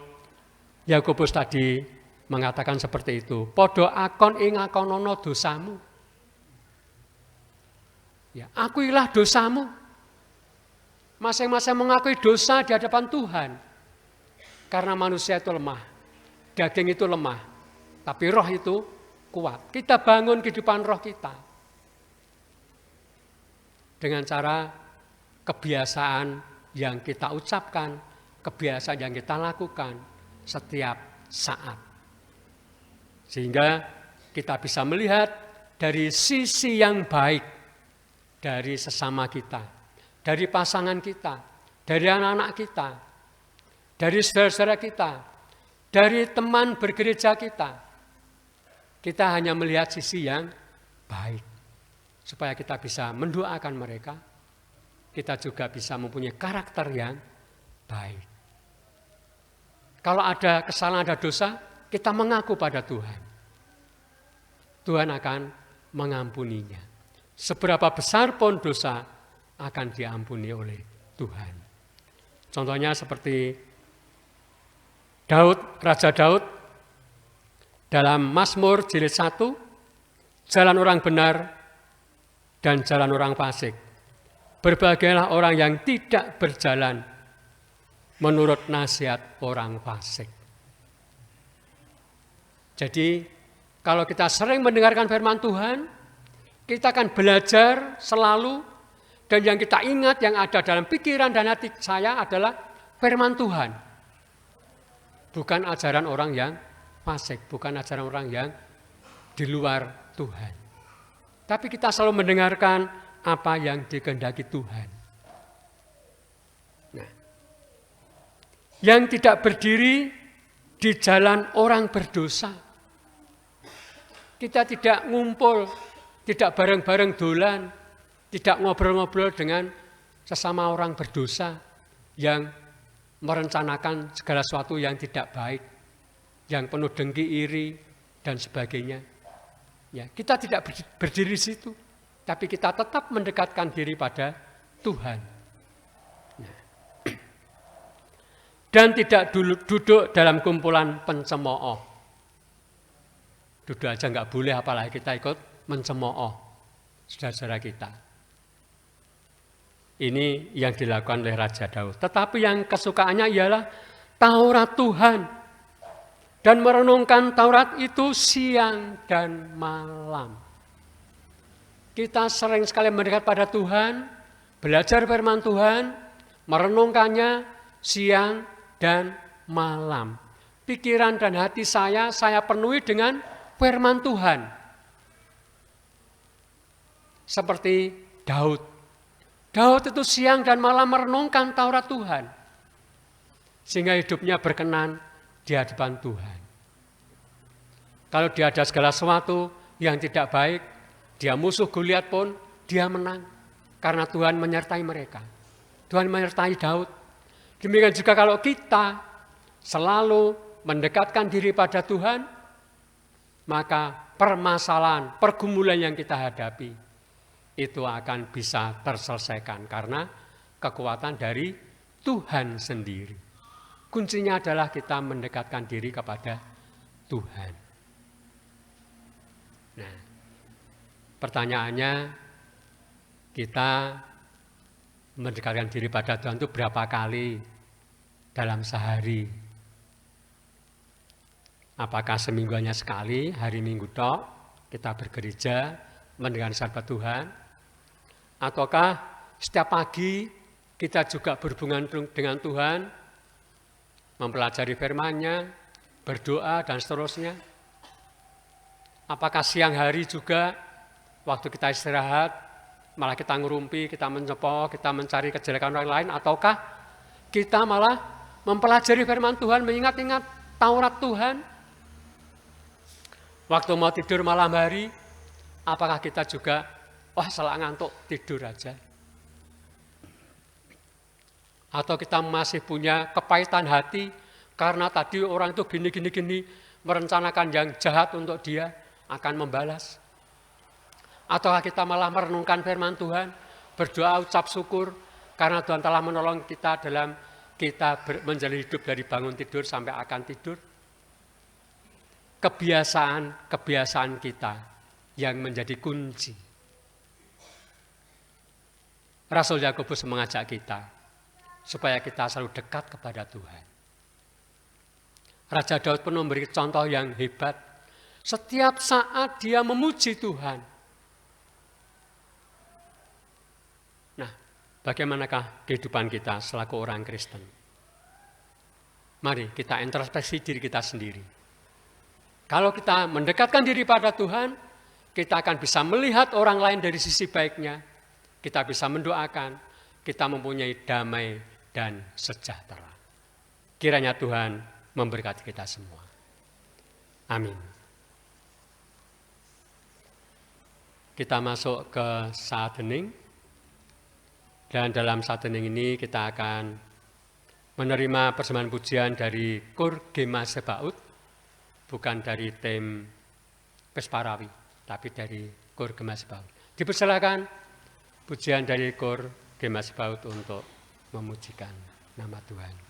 Yakobus tadi mengatakan seperti itu. Podo akon ing akonono dosamu. Ya, akuilah dosamu. Masing-masing mengakui dosa di hadapan Tuhan. Karena manusia itu lemah. Daging itu lemah. Tapi roh itu kuat. Kita bangun kehidupan roh kita. Dengan cara kebiasaan yang kita ucapkan, kebiasaan yang kita lakukan setiap saat. Sehingga kita bisa melihat dari sisi yang baik dari sesama kita, dari pasangan kita, dari anak-anak kita, dari saudara-saudara kita, dari teman bergereja kita. Kita hanya melihat sisi yang baik. Supaya kita bisa mendoakan mereka, kita juga bisa mempunyai karakter yang baik. Kalau ada kesalahan, ada dosa, kita mengaku pada Tuhan. Tuhan akan mengampuninya. Seberapa besar pun dosa akan diampuni oleh Tuhan. Contohnya seperti Daud, Raja Daud, dalam Mazmur jilid 1, jalan orang benar dan jalan orang fasik. Berbagailah orang yang tidak berjalan menurut nasihat orang fasik. Jadi, kalau kita sering mendengarkan firman Tuhan, kita akan belajar selalu, dan yang kita ingat yang ada dalam pikiran dan hati saya adalah firman Tuhan. Bukan ajaran orang yang fasik, bukan ajaran orang yang di luar Tuhan. Tapi kita selalu mendengarkan apa yang dikehendaki Tuhan. Nah, yang tidak berdiri di jalan orang berdosa. Kita tidak ngumpul, tidak bareng-bareng dolan, tidak ngobrol-ngobrol dengan sesama orang berdosa yang merencanakan segala sesuatu yang tidak baik, yang penuh dengki, iri, dan sebagainya. Ya, kita tidak berdiri di situ, tapi kita tetap mendekatkan diri pada Tuhan. Nah. Dan tidak duduk dalam kumpulan pencemooh. Duduk aja nggak boleh, apalagi kita ikut mencemooh saudara-saudara kita. Ini yang dilakukan oleh Raja Daud. Tetapi yang kesukaannya ialah Taurat Tuhan. Dan merenungkan Taurat itu siang dan malam. Kita sering sekali mendekat pada Tuhan, belajar firman Tuhan, merenungkannya siang dan malam. pikiran dan hati saya penuhi dengan firman Tuhan. Seperti Daud. Daud itu siang dan malam merenungkan Taurat Tuhan. Sehingga hidupnya berkenan di hadapan Tuhan. Kalau dia ada segala sesuatu yang tidak baik, dia musuh Goliat pun, dia menang. Karena Tuhan menyertai mereka. Tuhan menyertai Daud. Demikian juga kalau kita selalu mendekatkan diri pada Tuhan, maka permasalahan, pergumulan yang kita hadapi, itu akan bisa terselesaikan karena kekuatan dari Tuhan sendiri. Kuncinya adalah kita mendekatkan diri kepada Tuhan. Nah, pertanyaannya, kita mendekatkan diri pada Tuhan itu berapa kali dalam sehari? Apakah seminggu hanya sekali, hari Minggu tok, kita bergereja, mendekatkan sahabat Tuhan? Ataukah setiap pagi kita juga berhubungan dengan Tuhan, mempelajari firman-Nya, berdoa, dan seterusnya? Apakah siang hari juga, waktu kita istirahat, malah kita ngerumpi, kita mencepoh, kita mencari kejelekan orang lain, ataukah kita malah mempelajari firman Tuhan, mengingat-ingat Taurat Tuhan? Waktu mau tidur malam hari, apakah kita juga, salah ngantuk, tidur aja? Atau kita masih punya kepahitan hati, karena tadi orang itu gini, merencanakan yang jahat untuk dia, akan membalas? Ataukah kita malah merenungkan firman Tuhan, berdoa ucap syukur, karena Tuhan telah menolong kita dalam kita menjalani hidup dari bangun tidur sampai akan tidur? Kebiasaan kita yang menjadi kunci. Rasul Yakobus mengajak kita supaya kita selalu dekat kepada Tuhan. Raja Daud pun memberi contoh yang hebat. Setiap saat dia memuji Tuhan. Nah, bagaimanakah kehidupan kita selaku orang Kristen? Mari kita introspeksi diri kita sendiri. Kalau kita mendekatkan diri pada Tuhan, kita akan bisa melihat orang lain dari sisi baiknya. Kita bisa mendoakan, kita mempunyai damai dan sejahtera. Kiranya Tuhan memberkati kita semua. Amin. Kita masuk ke saat hening. Dan dalam saat hening ini kita akan menerima persembahan pujian dari Koor Gema Sebaut. Bukan dari tim Pesparawi, tapi dari Koor Gema Sebaut. Dipersilakan pujian dari Koor Gema Sebaut untuk memujikan nama Tuhan.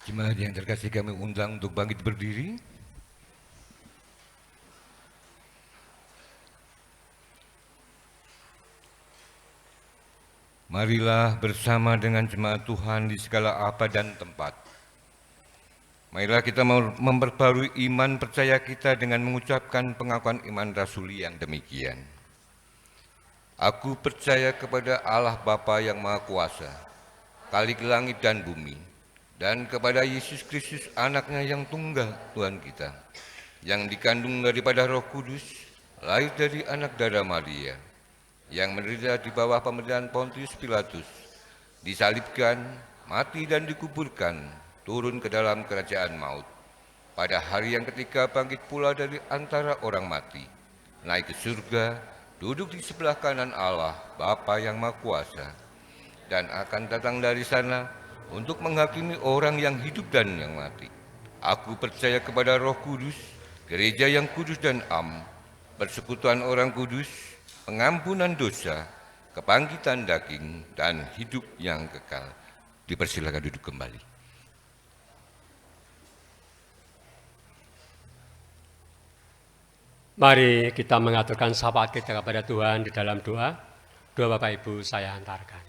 Jemaat yang terkasih, kami undang untuk bangkit berdiri. Marilah bersama dengan jemaat Tuhan di segala apa dan tempat. Marilah kita memperbarui iman percaya kita dengan mengucapkan pengakuan iman rasuli yang demikian. Aku percaya kepada Allah Bapa yang Maha Kuasa, Khalik langit dan bumi, dan kepada Yesus Kristus anaknya yang tunggal Tuhan kita, yang dikandung daripada Roh Kudus, lahir dari anak darah Maria, yang menderita di bawah pemerintahan Pontius Pilatus, disalibkan, mati dan dikuburkan, turun ke dalam kerajaan maut. Pada hari yang ketiga bangkit pula dari antara orang mati, naik ke surga, duduk di sebelah kanan Allah, Bapa yang Maha Kuasa, dan akan datang dari sana untuk menghakimi orang yang hidup dan yang mati. Aku percaya kepada Roh Kudus, gereja yang kudus dan am, persekutuan orang kudus, pengampunan dosa, kebangkitan daging, dan hidup yang kekal. Dipersilakan duduk kembali. Mari kita mengaturkan syafaat kita kepada Tuhan di dalam doa. Doa Bapak Ibu saya antarkan.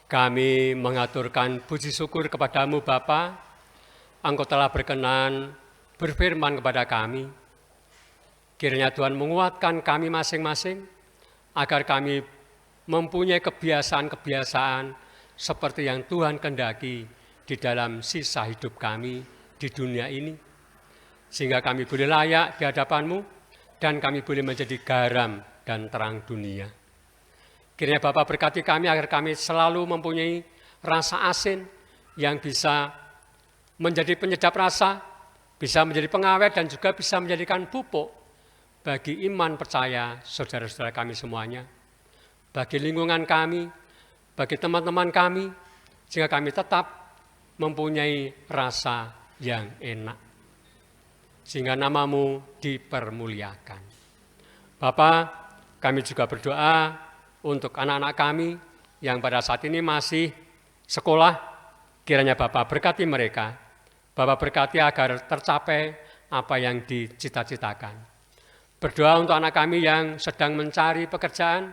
Kami mengaturkan puji syukur kepadamu Bapa, Engkau telah berkenan berfirman kepada kami. Kiranya Tuhan menguatkan kami masing-masing, agar kami mempunyai kebiasaan-kebiasaan seperti yang Tuhan kehendaki di dalam sisa hidup kami di dunia ini, sehingga kami boleh layak di hadapan-Mu dan kami boleh menjadi garam dan terang dunia. Kiranya Bapa berkati kami agar kami selalu mempunyai rasa asin yang bisa menjadi penyedap rasa, bisa menjadi pengawet dan juga bisa menjadikan pupuk bagi iman percaya saudara-saudara kami semuanya, bagi lingkungan kami, bagi teman-teman kami, sehingga kami tetap mempunyai rasa yang enak, sehingga nama-Mu dipermuliakan. Bapa, kami juga berdoa untuk anak-anak kami yang pada saat ini masih sekolah, kiranya Bapa berkati mereka, Bapa berkati agar tercapai apa yang dicita-citakan. Berdoa untuk anak kami yang sedang mencari pekerjaan,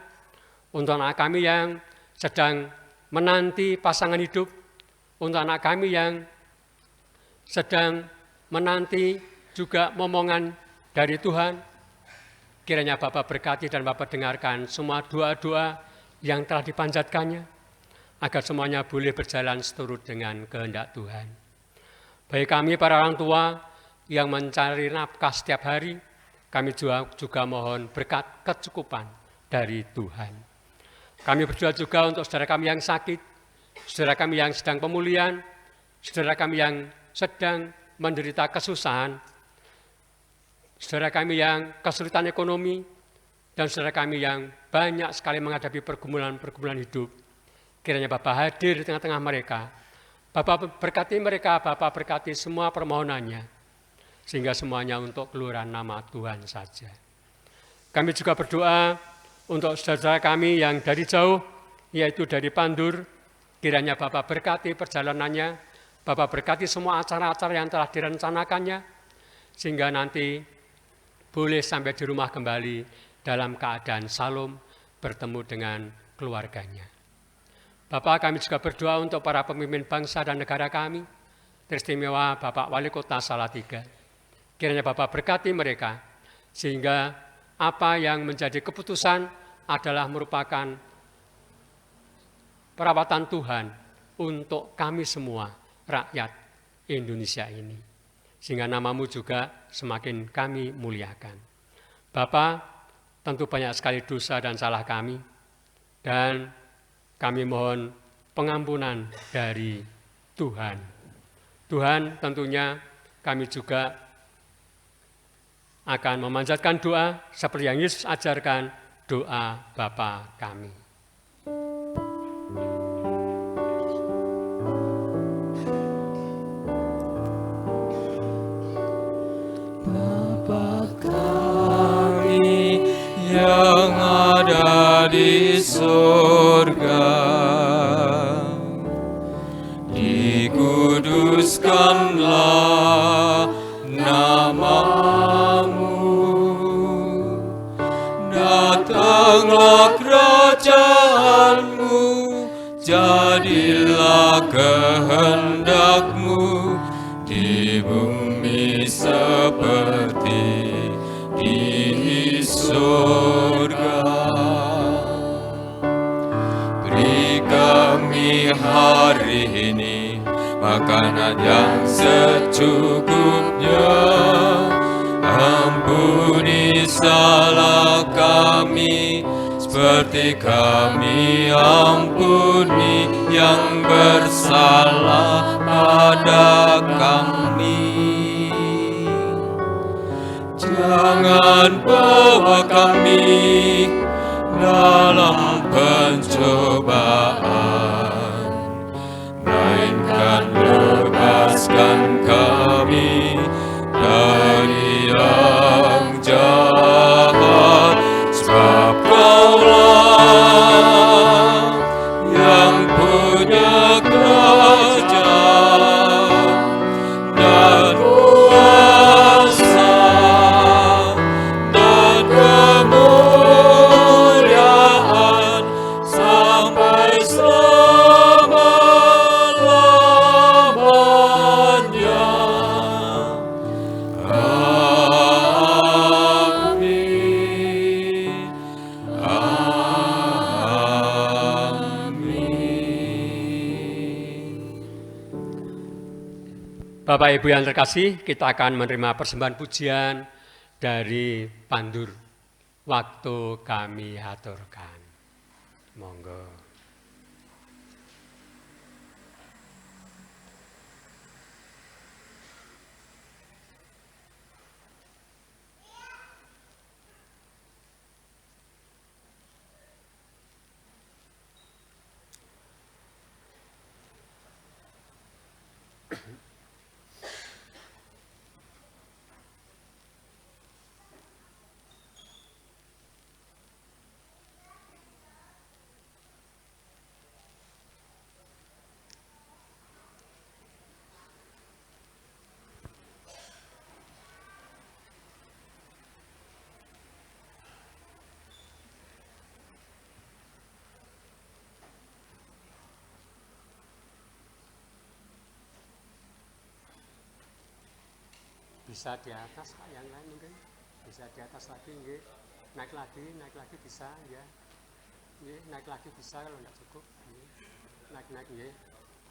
untuk anak kami yang sedang menanti pasangan hidup, untuk anak kami yang sedang menanti juga momongan dari Tuhan. Kiranya Bapa berkati dan Bapa dengarkan semua doa-doa yang telah dipanjatkannya, agar semuanya boleh berjalan seturut dengan kehendak Tuhan. Bagi kami para orang tua yang mencari nafkah setiap hari, kami juga mohon berkat kecukupan dari Tuhan. Kami berdoa juga untuk saudara kami yang sakit, saudara kami yang sedang pemulihan, saudara kami yang sedang menderita kesusahan, saudara kami yang kesulitan ekonomi, dan saudara kami yang banyak sekali menghadapi pergumulan-pergumulan hidup. Kiranya Bapa hadir di tengah-tengah mereka. Bapa berkati mereka, Bapa berkati semua permohonannya, sehingga semuanya untuk keluhuran nama Tuhan saja. Kami juga berdoa untuk saudara kami yang dari jauh, yaitu dari Pandur. Kiranya Bapa berkati perjalanannya, Bapa berkati semua acara-acara yang telah direncanakannya, sehingga nanti boleh sampai di rumah kembali dalam keadaan salam, bertemu dengan keluarganya. Bapa, kami juga berdoa untuk para pemimpin bangsa dan negara kami, teristimewa Bapak Wali Kota Salatiga. Kiranya Bapa berkati mereka, sehingga apa yang menjadi keputusan adalah merupakan perawatan Tuhan untuk kami semua, rakyat Indonesia ini. Sehingga nama-Mu juga semakin kami muliakan. Bapa, tentu banyak sekali dosa dan salah kami, dan kami mohon pengampunan dari Tuhan. Tuhan, tentunya kami juga akan memanjatkan doa seperti yang Yesus ajarkan, doa Bapa kami. Bapa kami yang ada di surga, dikuduskanlah namamu, datanglah kerajaanmu, jadilah kehendakmu di bumi seperti di surga. Beri kami hari ini makanan yang secukupnya, ampuni salah kami seperti kami ampuni yang bersalah pada kami. Jangan bawa kami dalam pencobaan, melainkan lepaskan kami dari yang jahat, sebab Kaulah yang punya kerajaan dan kuasa dan kemuliaan sampai selama-lamanya. Amin. Amin. Bapak Ibu yang terkasih, kita akan menerima persembahan pujian dari Pandur. Waktu kami haturkan. Monggo. Bisa di atas Pak, yang lain mungkin bisa di atas lagi, nggih. Naik lagi bisa ya, nggih. Naik lagi bisa kalau nggak cukup, nggih. Naik nggih,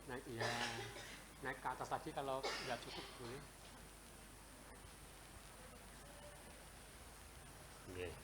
naik ya, naik ke atas lagi kalau nggak cukup, nggih. Nggih.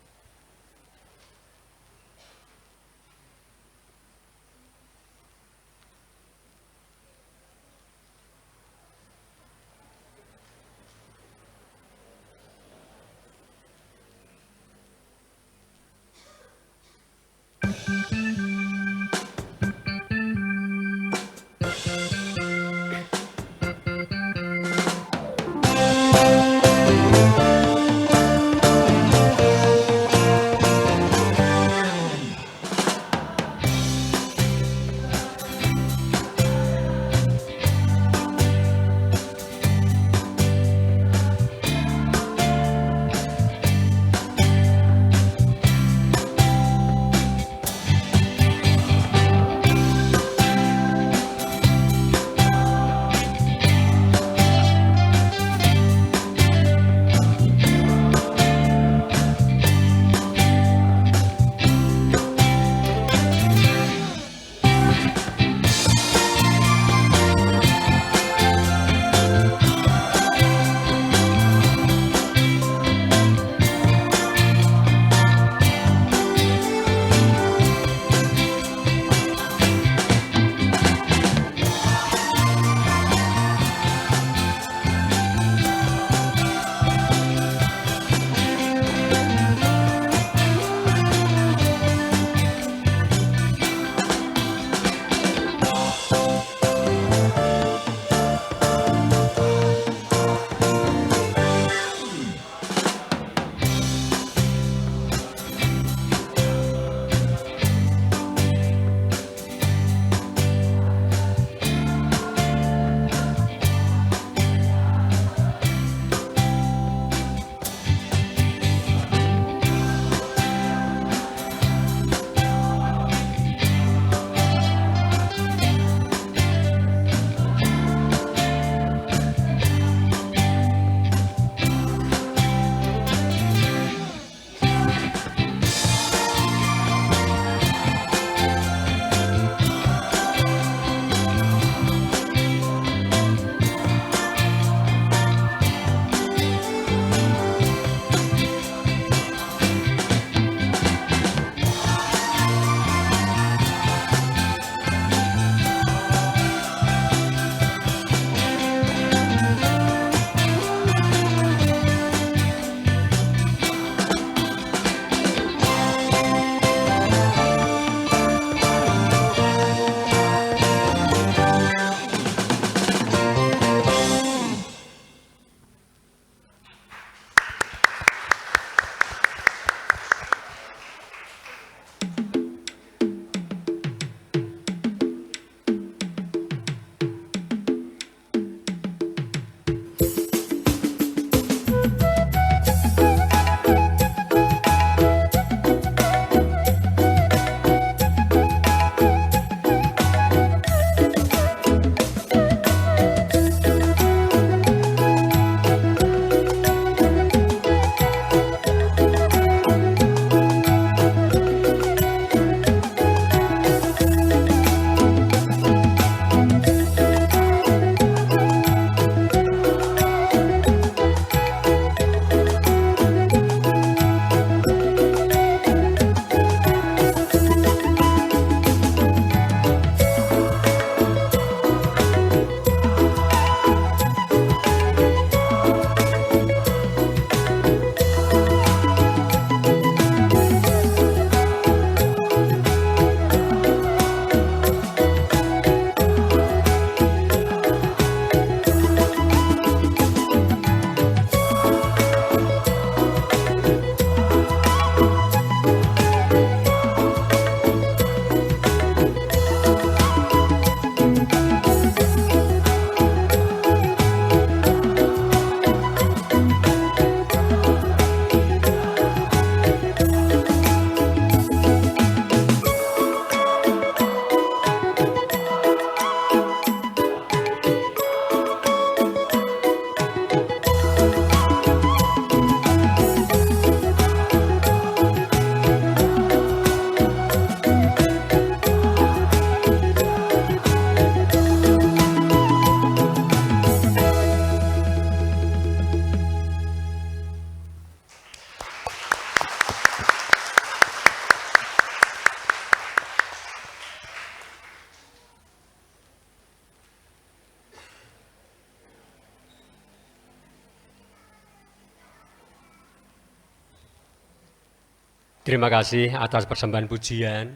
Terima kasih atas persembahan pujian,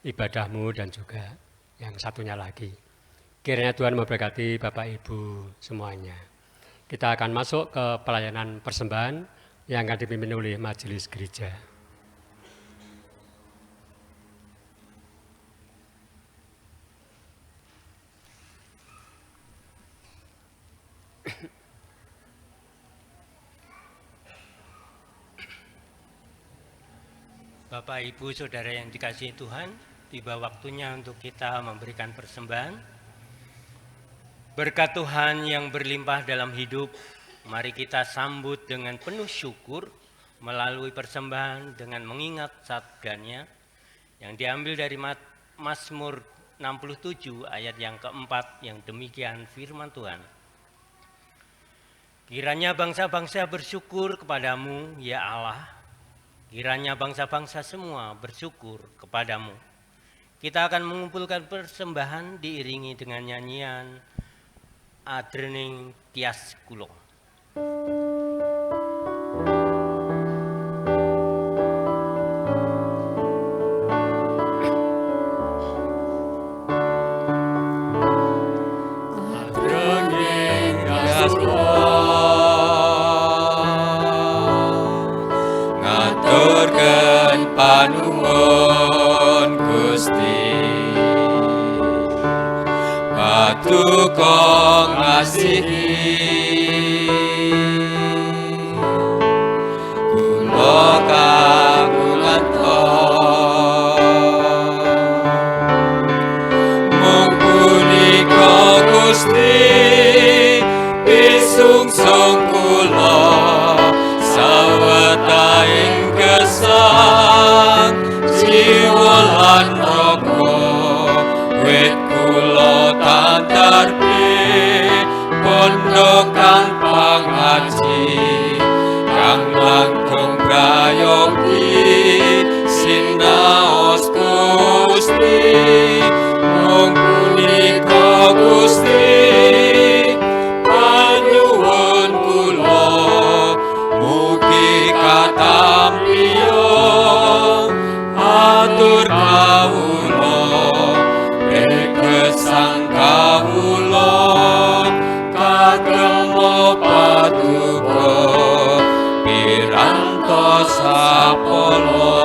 ibadahmu dan juga yang satunya lagi. Kiranya Tuhan memberkati Bapak Ibu semuanya. Kita akan masuk ke pelayanan persembahan yang akan dipimpin oleh Majelis Gereja. Bapak, Ibu, Saudara yang dikasihi Tuhan, tiba waktunya untuk kita memberikan persembahan. Berkat Tuhan yang berlimpah dalam hidup, mari kita sambut dengan penuh syukur melalui persembahan dengan mengingat sabdanya yang diambil dari Mazmur 67 ayat yang keempat yang demikian firman Tuhan. Kiranya bangsa-bangsa bersyukur kepadamu, ya Allah. Kiranya bangsa-bangsa semua bersyukur kepadamu. Kita akan mengumpulkan persembahan diiringi dengan nyanyian Adrening Tias Kulong. Adrening Tias Kulong ngaturkeun panuwun Gusti, paduka ngasihi kula kagungan mung punika Gusti pisungsung kula sawetahing gesang jiwa lan raga wit kula tandarpi pondokan pangaji kang langkung prayogi sinaos Gusti mung punika Gusti panyuwun kula mugi katampiya atur kawula gesang kawula kagem paduka pirantos sapala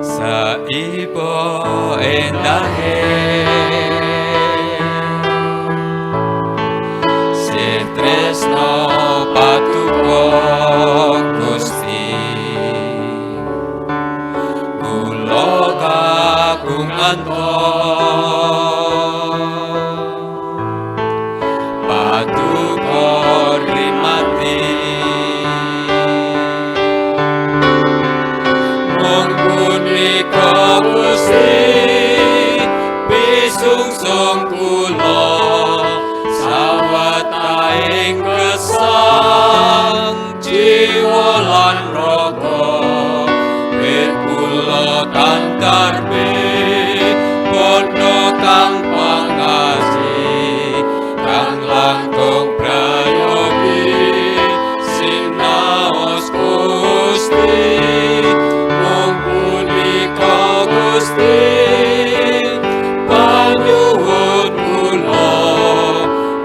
saiba endahe tresno paduka Gusti kula kagungan paduka rimati mung punika Gusti pisungsung kula sawetahing gesang jiwa lan raga wit kula tandarpi padha kang pangasih kang langkung prayogi sinaos Gusti mung punika Gusti panyuwun kula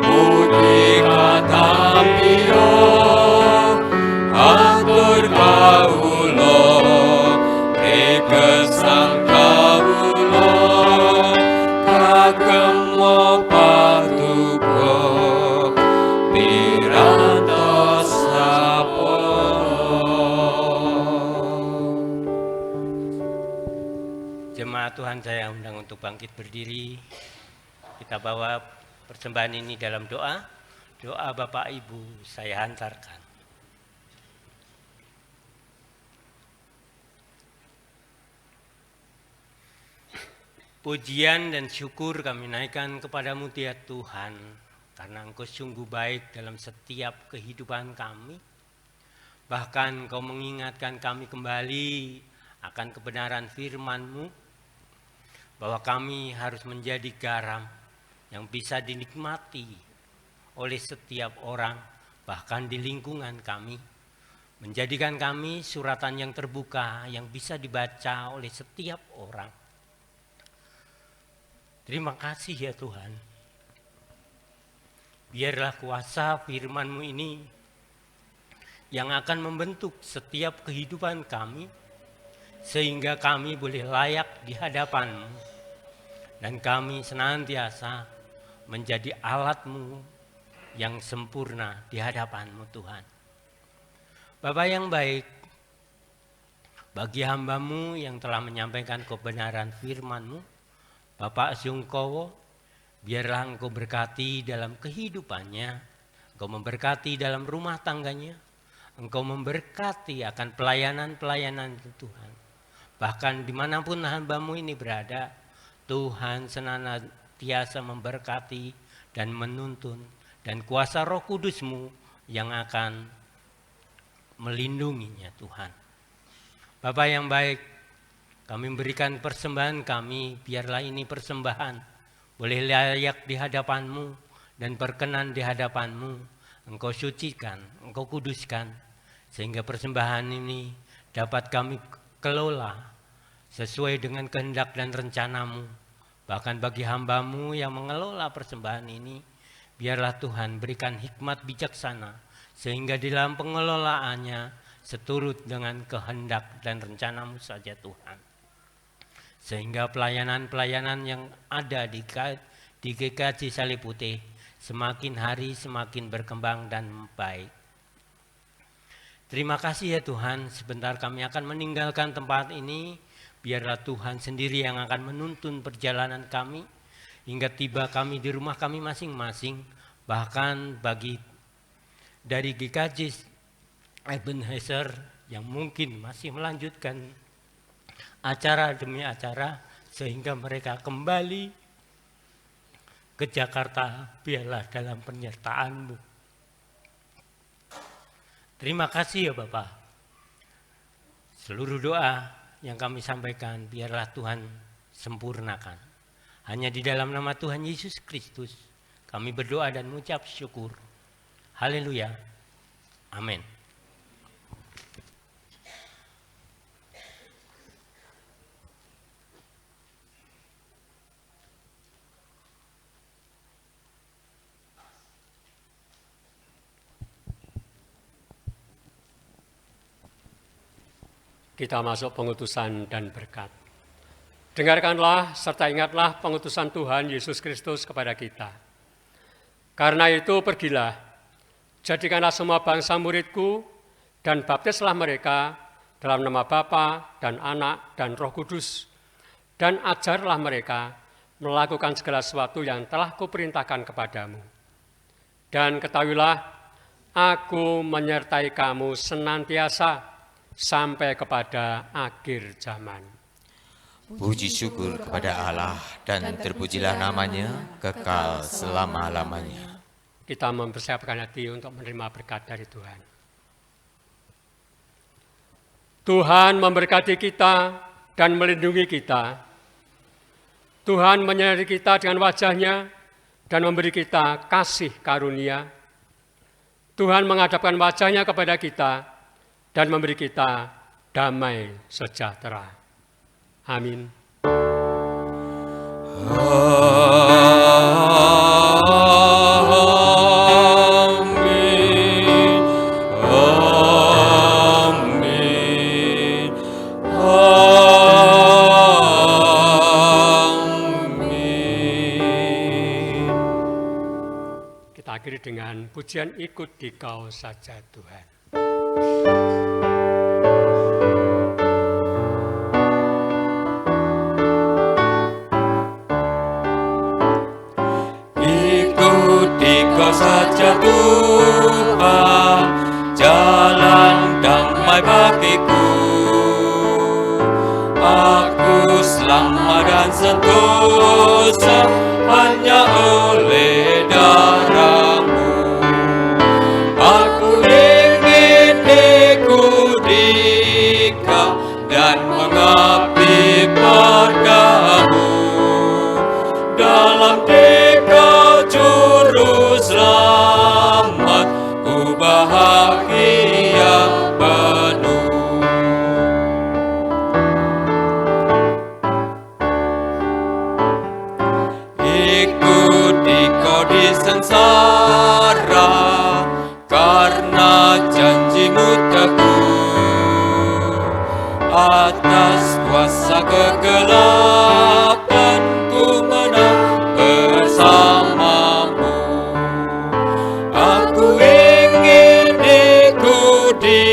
mugi katampiya atur kawula rekesang kawula kagem paduka pirantos Jemaat Tuhan, saya undang untuk bangkit berdiri. Kita bawa persembahan ini dalam doa. Doa Bapak Ibu saya hantarkan. Pujian dan syukur kami naikkan kepadamu ya Tuhan, karena Engkau sungguh baik dalam setiap kehidupan kami. Bahkan Engkau mengingatkan kami kembali akan kebenaran firman-Mu, bahwa kami harus menjadi garam yang bisa dinikmati oleh setiap orang, bahkan di lingkungan kami. Menjadikan kami suratan yang terbuka, yang bisa dibaca oleh setiap orang. Terima kasih ya Tuhan. Biarlah kuasa firman-Mu ini yang akan membentuk setiap kehidupan kami, sehingga kami boleh layak di hadapan-Mu, dan kami senantiasa menjadi alat-Mu yang sempurna di hadapan-Mu Tuhan. Bapa yang baik, bagi hamba-Mu yang telah menyampaikan kebenaran firman-Mu, Bapak Zungkowo, biarlah Engkau berkati dalam kehidupannya, Engkau memberkati dalam rumah tangganya, Engkau memberkati akan pelayanan-pelayanan Tuhan. Bahkan dimanapun hamba-Mu ini berada, Tuhan senantiasa memberkati dan menuntun, dan kuasa Roh Kudus-Mu yang akan melindunginya Tuhan. Bapa yang baik, kami memberikan persembahan kami, biarlah ini persembahan boleh layak di hadapan-Mu dan berkenan di hadapan-Mu. Engkau sucikan, Engkau kuduskan, sehingga persembahan ini dapat kami kelola sesuai dengan kehendak dan rencana-Mu. Bahkan bagi hamba-Mu yang mengelola persembahan ini, biarlah Tuhan berikan hikmat bijaksana, sehingga di dalam pengelolaannya seturut dengan kehendak dan rencana-Mu saja Tuhan. Sehingga pelayanan-pelayanan yang ada di GKJ Salib Putih semakin hari semakin berkembang dan baik. Terima kasih ya Tuhan, sebentar kami akan meninggalkan tempat ini, biarlah Tuhan sendiri yang akan menuntun perjalanan kami, hingga tiba kami di rumah kami masing-masing. Bahkan bagi dari GKJ Ebenezer yang mungkin masih melanjutkan acara demi acara, sehingga mereka kembali ke Jakarta, biarlah dalam penyertaan-Mu. Terima kasih ya Bapak. Seluruh doa yang kami sampaikan, biarlah Tuhan sempurnakan. Hanya di dalam nama Tuhan Yesus Kristus kami berdoa dan mengucap syukur. Haleluya. Amin. Kita masuk pengutusan dan berkat. Dengarkanlah serta ingatlah pengutusan Tuhan Yesus Kristus kepada kita. Karena itu pergilah, jadikanlah semua bangsa muridku, dan baptislah mereka dalam nama Bapa dan Anak dan Roh Kudus, dan ajarlah mereka melakukan segala sesuatu yang telah kuperintahkan kepadamu. Dan ketahuilah, aku menyertai kamu senantiasa sampai kepada akhir zaman. Puji syukur kepada Allah, dan terpujilah namanya kekal selama-lamanya. Kita mempersiapkan hati untuk menerima berkat dari Tuhan. Tuhan memberkati kita dan melindungi kita. Tuhan menyinari kita dengan wajah-Nya dan memberi kita kasih karunia. Tuhan menghadapkan wajah-Nya kepada kita dan memberi kita damai sejahtera. Amin. Kita akhiri dengan pujian ikut di Kau saja Tuhan. Kau saja Tuhan, jalan damai bagiku. Aku selamat dan sentosa hanya oleh darah-Mu. Aku ingin ikuti Kau dan mengabdi padamu. Dalam Juru Selamat. atas kuasa kegelapan ku menang bersamamu. Aku ingin ikuti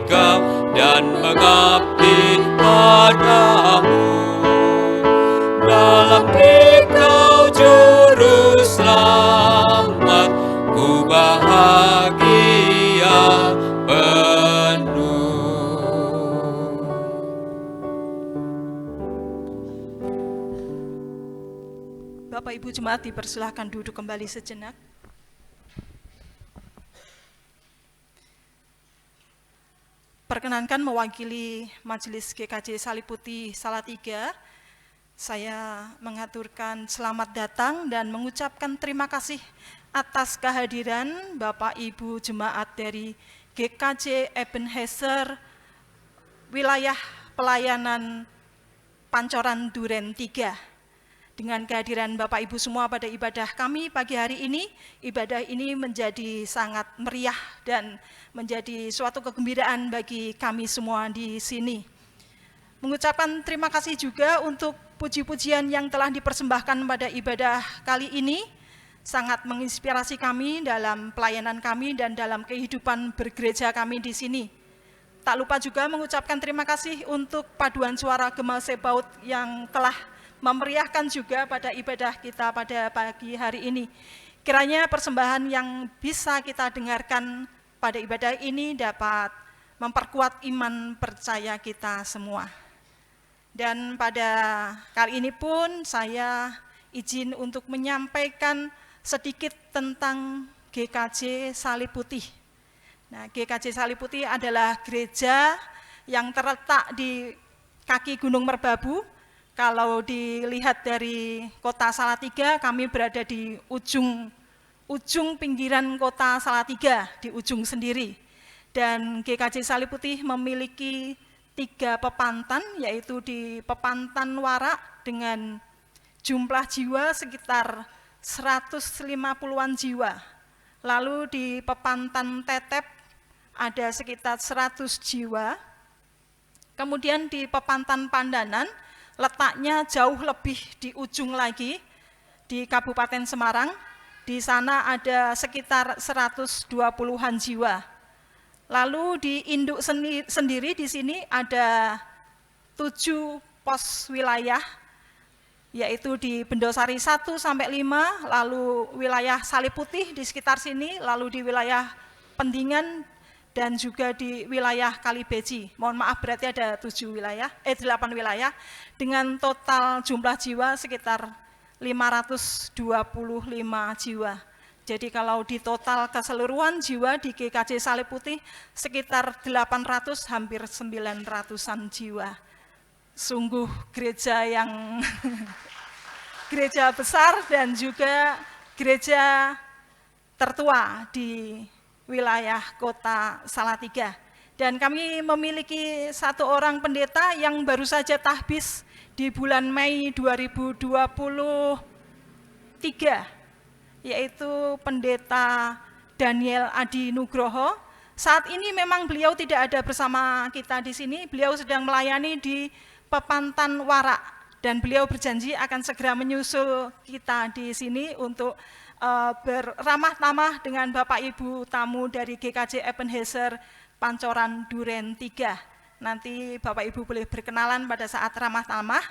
Kau dan mengabdi padamu. Dalam Engkau juru selamat, ku bahagia penuh. Bapak Ibu Jemaat dipersilahkan duduk kembali sejenak. Perkenankan mewakili Majelis GKJ Salib Putih Salatiga, saya mengaturkan selamat datang dan mengucapkan terima kasih atas kehadiran Bapak Ibu Jemaat dari GKJ Ebenezer wilayah pelayanan Pancoran Duren 3. Dengan kehadiran Bapak Ibu semua pada ibadah kami pagi hari ini, ibadah ini menjadi sangat meriah dan menjadi suatu kegembiraan bagi kami semua di sini. Mengucapkan terima kasih juga untuk puji-pujian yang telah dipersembahkan pada ibadah kali ini, sangat menginspirasi kami dalam pelayanan kami dan dalam kehidupan bergereja kami di sini. Tak lupa juga mengucapkan terima kasih untuk paduan suara Gema Sebaut yang telah memeriahkan juga pada ibadah kita pada pagi hari ini. Kiranya persembahan yang bisa kita dengarkan pada ibadah ini dapat memperkuat iman percaya kita semua. Dan pada kali ini pun saya izin untuk menyampaikan sedikit tentang GKJ Salib Putih. Nah, GKJ Salib Putih adalah gereja yang terletak di kaki Gunung Merbabu. Kalau dilihat dari kota Salatiga, kami berada di ujung pinggiran kota Salatiga, di ujung sendiri. Dan GKJ Salib Putih memiliki 3 pepantan, yaitu di Pepantan Warak dengan jumlah jiwa sekitar 150-an jiwa. Lalu di Pepantan Tetep ada sekitar 100 jiwa. Kemudian di Pepantan Pandanan, letaknya jauh lebih di ujung lagi, di Kabupaten Semarang. Di sana ada sekitar 120-an jiwa. Lalu di induk sendiri di sini ada 7 pos wilayah, yaitu di Bendosari 1 sampai 5, lalu wilayah Salib Putih di sekitar sini, lalu di wilayah Pendingan, dan juga di wilayah Kalibeji. Mohon maaf, berarti ada 8 wilayah, dengan total jumlah jiwa sekitar 525 jiwa. Jadi kalau di total keseluruhan jiwa di GKJ Salib Putih sekitar 800, hampir 900-an jiwa. Sungguh gereja yang gereja besar dan juga gereja tertua di wilayah kota Salatiga. Dan kami memiliki 1 orang pendeta yang baru saja tahbis di bulan Mei 2023, yaitu pendeta Daniel Adi Nugroho. Saat ini memang beliau tidak ada bersama kita di sini, beliau sedang melayani di Pepantan Warak, dan beliau berjanji akan segera menyusul kita di sini untuk beramah tamah dengan Bapak Ibu tamu dari GKJ Ebenezer Pancoran Duren 3. Nanti Bapak Ibu boleh berkenalan pada saat ramah tamah.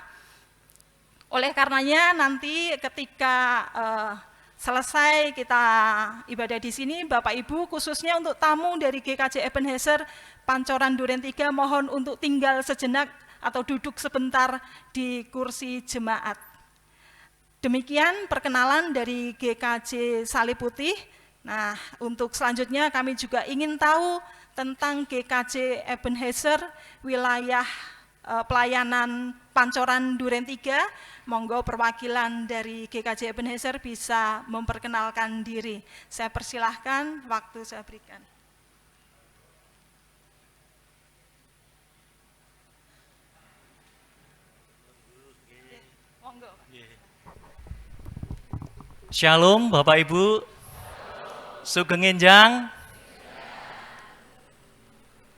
Oleh karenanya nanti ketika selesai kita ibadah di sini, Bapak Ibu khususnya untuk tamu dari GKJ Ebenezer Pancoran Duren 3 mohon untuk tinggal sejenak atau duduk sebentar di kursi jemaat. Demikian perkenalan dari GKJ Salib Putih. Nah, untuk selanjutnya kami juga ingin tahu tentang GKJ Ebenezer wilayah pelayanan Pancoran Duren 3. Monggo perwakilan dari GKJ Ebenezer bisa memperkenalkan diri. Saya persilahkan, waktu saya berikan. Monggo. Shalom Bapak Ibu, sugeng enjang.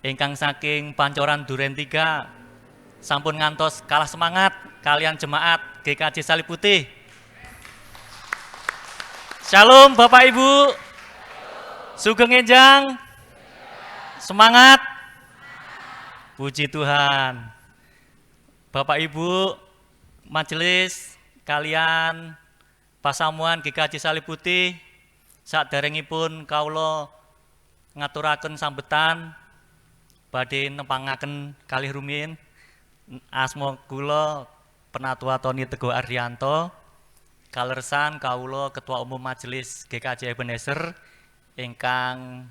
ingkang saking Pancoran Duren 3 sampun ngantos kalah semangat kalian jemaat GKJ Salib Putih. Shalom Bapak Ibu. Sugeng enjang. Semangat. Puji Tuhan. Bapak Ibu, majelis kalian pasamuan GKJ Salib Putih, saderengipun kawula ngaturaken sambetan badhe nempangaken kalih rumiyin asma kula Penatua Tony Teguh Ardianto, kaleresan kawula Ketua Umum Majelis GKJ Ebenezer ingkang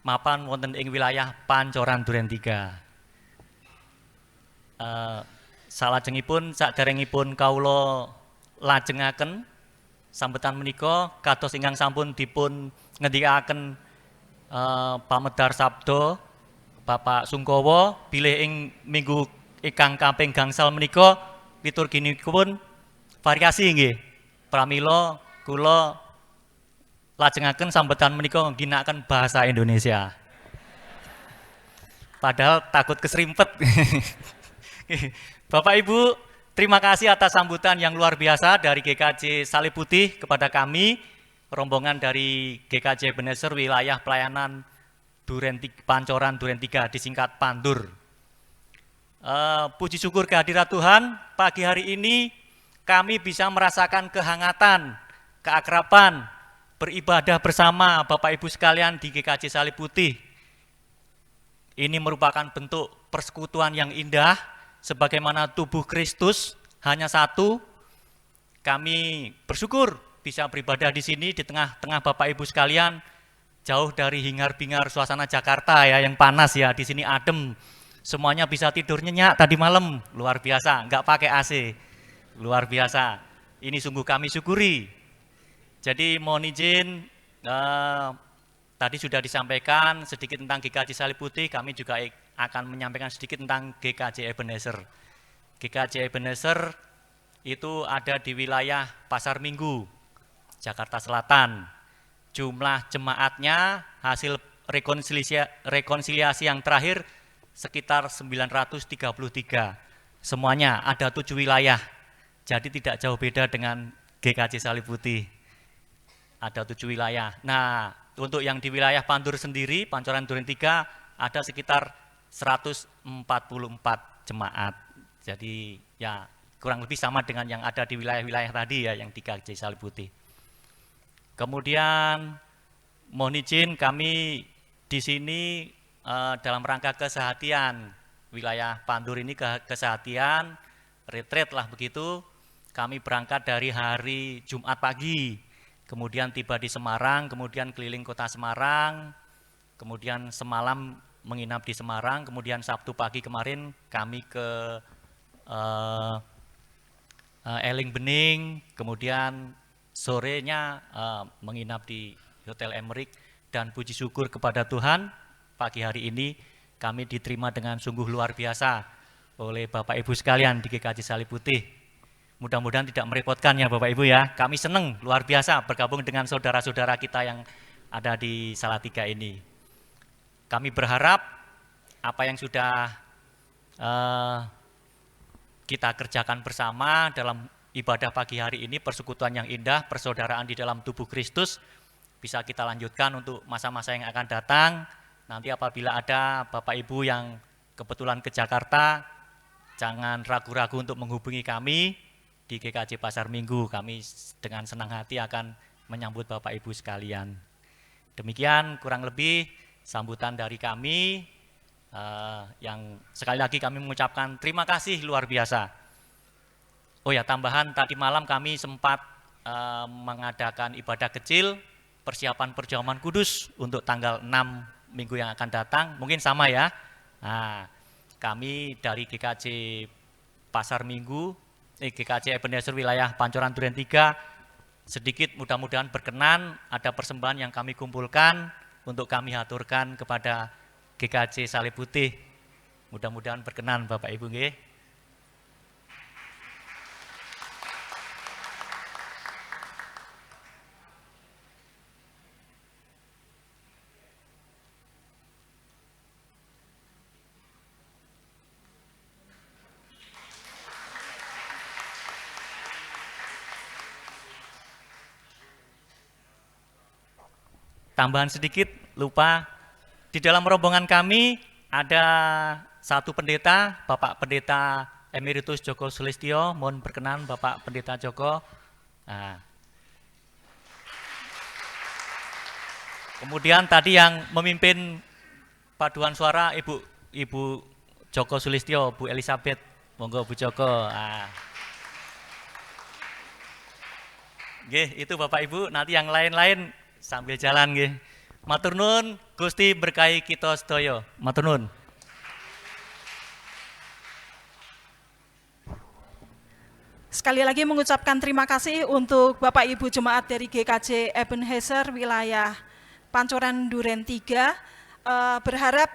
mapan wonten ing wilayah Pancoran Duren 3. Salajengipun saderengipun kawula lajengaken sambetan menika kados ingkang sampun dipun ngendikaken pamedar sabda Bapak Sungkowo bilih ing minggu ingkang kaping gangsal menika liturginipun variasi nggih. Pramila kula lajengaken sambetan menika ngginakaken bahasa Indonesia. Padahal takut keserimpet. Bapak Ibu, terima kasih atas sambutan yang luar biasa dari GKJ Salib Putih kepada kami, rombongan dari GKJ Ebenezer wilayah pelayanan Pancoran Duren 3, disingkat Pandur. Puji syukur kehadirat Tuhan, pagi hari ini kami bisa merasakan kehangatan, keakraban, beribadah bersama Bapak Ibu sekalian di GKJ Salib Putih. Ini merupakan bentuk persekutuan yang indah, sebagaimana tubuh Kristus hanya satu. Kami bersyukur bisa beribadah di sini di tengah-tengah Bapak Ibu sekalian, jauh dari hingar-bingar suasana Jakarta ya yang panas ya. Di sini adem, semuanya bisa tidur nyenyak tadi malam, luar biasa, nggak pakai AC, luar biasa. Ini sungguh kami syukuri. Jadi mohon izin, tadi sudah disampaikan sedikit tentang GKJ Salib Putih, kami juga akan menyampaikan sedikit tentang GKJ Ebenezer. GKJ Ebenezer itu ada di wilayah Pasar Minggu, Jakarta Selatan. Jumlah jemaatnya hasil rekonsiliasi yang terakhir sekitar 933. Semuanya ada 7 wilayah, jadi tidak jauh beda dengan GKJ Salib Putih. Ada 7 wilayah. Nah, untuk yang di wilayah Pandur sendiri, Pancoran Duren 3, ada sekitar 144 jemaat. Jadi ya kurang lebih sama dengan yang ada di wilayah-wilayah tadi ya yang di GKJ Salib Putih. Kemudian mohon izin kami di sini dalam rangka kesehatian wilayah Pandur ini kesehatian retreat lah begitu. Kami berangkat dari hari Jumat pagi, kemudian tiba di Semarang, kemudian keliling kota Semarang, kemudian semalam menginap di Semarang, kemudian Sabtu pagi kemarin kami ke Eling Bening, kemudian sorenya menginap di Hotel Emrik, dan puji syukur kepada Tuhan pagi hari ini kami diterima dengan sungguh luar biasa oleh Bapak Ibu sekalian di GKJ Salib Putih. Mudah-mudahan tidak merepotkan ya Bapak Ibu ya, kami senang luar biasa bergabung dengan saudara-saudara kita yang ada di Salatiga ini. Kami berharap apa yang sudah kita kerjakan bersama dalam ibadah pagi hari ini, persekutuan yang indah, persaudaraan di dalam tubuh Kristus, bisa kita lanjutkan untuk masa-masa yang akan datang. Nanti apabila ada Bapak Ibu yang kebetulan ke Jakarta, jangan ragu-ragu untuk menghubungi kami di GKJ Pasar Minggu. Kami dengan senang hati akan menyambut Bapak Ibu sekalian. Demikian kurang lebih sambutan dari kami, yang sekali lagi kami mengucapkan terima kasih luar biasa. Oh ya, tambahan tadi malam kami sempat mengadakan ibadah kecil persiapan perjamuan kudus untuk tanggal 6 minggu yang akan datang, mungkin sama ya. Nah, kami dari GKJ Pasar Minggu, GKJ Ebenezer wilayah Pancoran Duren 3, sedikit mudah-mudahan berkenan ada persembahan yang kami kumpulkan untuk kami haturkan kepada GKJ Salib Putih. Mudah-mudahan berkenan Bapak Ibu nggih. tambahan sedikit, lupa. Di dalam rombongan kami ada satu pendeta, Bapak Pendeta Emeritus Joko Sulistyo. Mohon berkenan Bapak Pendeta Joko. Nah. Kemudian tadi yang memimpin paduan suara Ibu Joko Sulistyo, Bu Elizabeth. Monggo Bu Joko. Nah. Nggih, itu Bapak Ibu, nanti yang lain-lain sambil jalan nggih. Matur nuwun, Gusti berkahi kita sedaya. Matur nuwun. Sekali lagi mengucapkan terima kasih untuk Bapak Ibu Jemaat dari GKJ Ebenezer wilayah Pancoran Duren 3. Berharap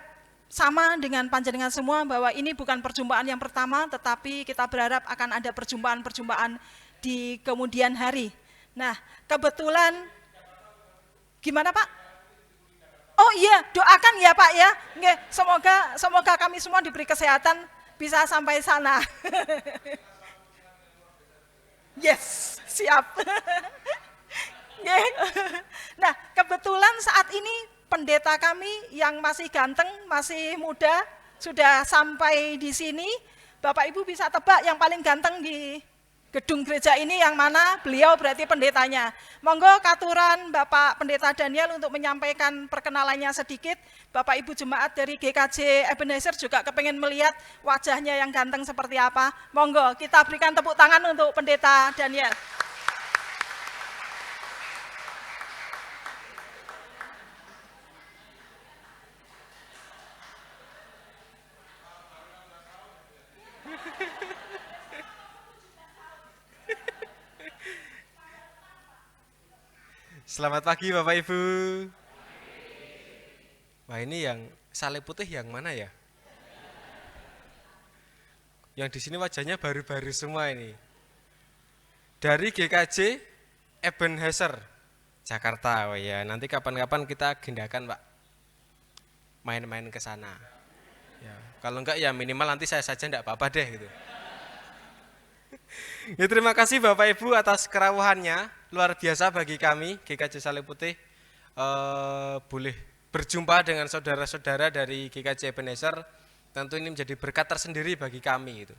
sama dengan panjenengan semua bahwa ini bukan perjumpaan yang pertama, tetapi kita berharap akan ada perjumpaan-perjumpaan di kemudian hari. Nah, kebetulan, gimana Pak? Oh iya, doakan ya Pak ya. Nggih, semoga kami semua diberi kesehatan bisa sampai sana. Yes, siap. Nah, kebetulan saat ini pendeta kami yang masih ganteng, masih muda, sudah sampai di sini. Bapak Ibu bisa tebak yang paling ganteng di gedung gereja ini yang mana? Beliau berarti pendetanya. Monggo katuran Bapak Pendeta Daniel untuk menyampaikan perkenalannya sedikit. Bapak Ibu Jemaat dari GKJ Ebenezer juga kepengen melihat wajahnya yang ganteng seperti apa. Monggo kita berikan tepuk tangan untuk Pendeta Daniel. Selamat pagi Bapak Ibu. Wah, ini yang salib putih yang mana ya? Yang di sini wajahnya baru-baru semua ini. Dari GKJ Ebenezer Jakarta. Oh ya, nanti kapan-kapan kita agendakan Pak, main-main ke sana. Ya, kalau enggak ya minimal nanti saya saja enggak apa-apa deh gitu. Ya, terima kasih Bapak Ibu atas kerawuhannya, luar biasa bagi kami GKJ Salib Putih boleh berjumpa dengan saudara-saudara dari GKJ Ebenezer. Tentu ini menjadi berkat tersendiri bagi kami gitu.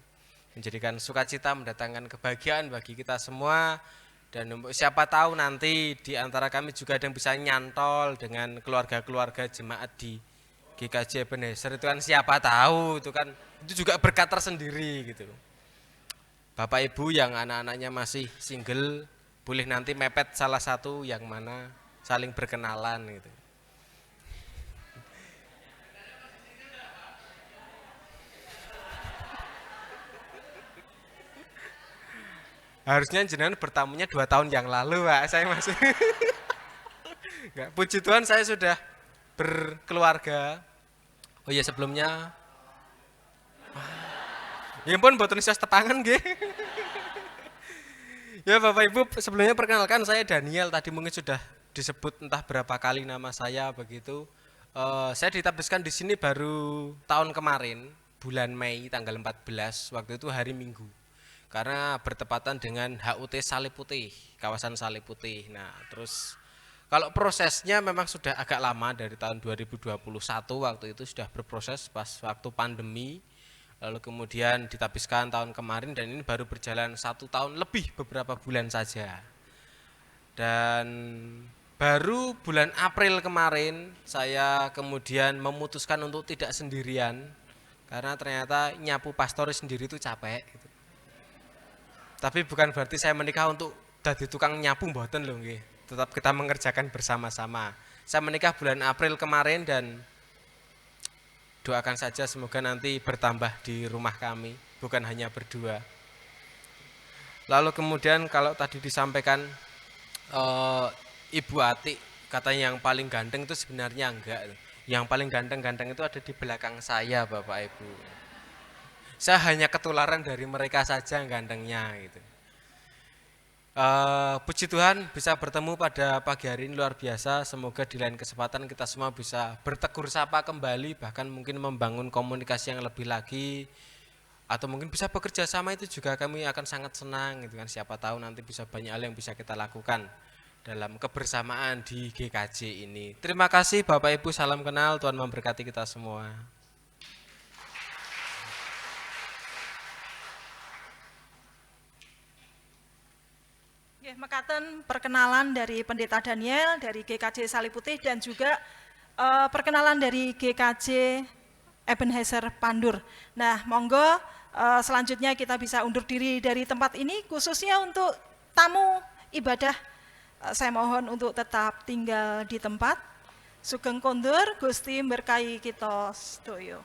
Menjadikan sukacita, mendatangkan kebahagiaan bagi kita semua. Dan siapa tahu nanti di antara kami juga ada yang bisa nyantol dengan keluarga-keluarga jemaat di GKJ Ebenezer, itu kan siapa tahu, itu juga berkat tersendiri gitu. Bapak Ibu yang anak-anaknya masih single, boleh nanti mepet salah satu yang mana saling berkenalan gitu. Harusnya jenengan bertamunya 2 tahun yang lalu Pak, saya masih. Enggak, puji Tuhan saya sudah berkeluarga. Oh iya, sebelumnya ya pun boten sias tepangan nggih. Ya Bapak Ibu, sebelumnya perkenalkan saya Daniel, tadi mungkin sudah disebut entah berapa kali nama saya begitu. Saya ditabiskan di sini baru tahun kemarin, bulan Mei tanggal 14, waktu itu hari Minggu. Karena bertepatan dengan HUT Salib Putih, kawasan Salib Putih. Nah, terus kalau prosesnya memang sudah agak lama, dari tahun 2021 waktu itu sudah berproses pas waktu pandemi. Lalu kemudian ditabiskan tahun kemarin dan ini baru berjalan 1 tahun lebih beberapa bulan saja. Dan baru bulan April kemarin saya kemudian memutuskan untuk tidak sendirian karena ternyata nyapu pastor sendiri itu capek gitu. Tapi bukan berarti saya menikah untuk jadi tukang nyapu, mboten lho nggih. Tetap kita mengerjakan bersama-sama. Saya menikah bulan April kemarin dan doakan saja semoga nanti bertambah di rumah kami, bukan hanya berdua. Lalu kemudian kalau tadi disampaikan Ibu Ati katanya yang paling ganteng, itu sebenarnya enggak. Yang paling ganteng-ganteng itu ada di belakang saya Bapak Ibu. Saya hanya ketularan dari mereka saja yang gantengnya gitu. Puji Tuhan bisa bertemu pada pagi hari ini luar biasa. Semoga di lain kesempatan kita semua bisa bertegur sapa kembali, bahkan mungkin membangun komunikasi yang lebih lagi, atau mungkin bisa bekerja sama, itu juga kami akan sangat senang gitu kan. Siapa tahu nanti bisa banyak hal yang bisa kita lakukan. dalam kebersamaan di GKJ ini. Terima kasih Bapak Ibu, salam kenal, Tuhan memberkati kita semua. Mekaten perkenalan dari Pendeta Daniel dari GKJ Saliputih dan juga perkenalan dari GKJ Ebenezer Pandur. Nah, monggo selanjutnya kita bisa undur diri dari tempat ini, khususnya untuk tamu ibadah. Saya mohon untuk tetap tinggal di tempat. Sugeng kondur, Gusti berkahi kita sedaya.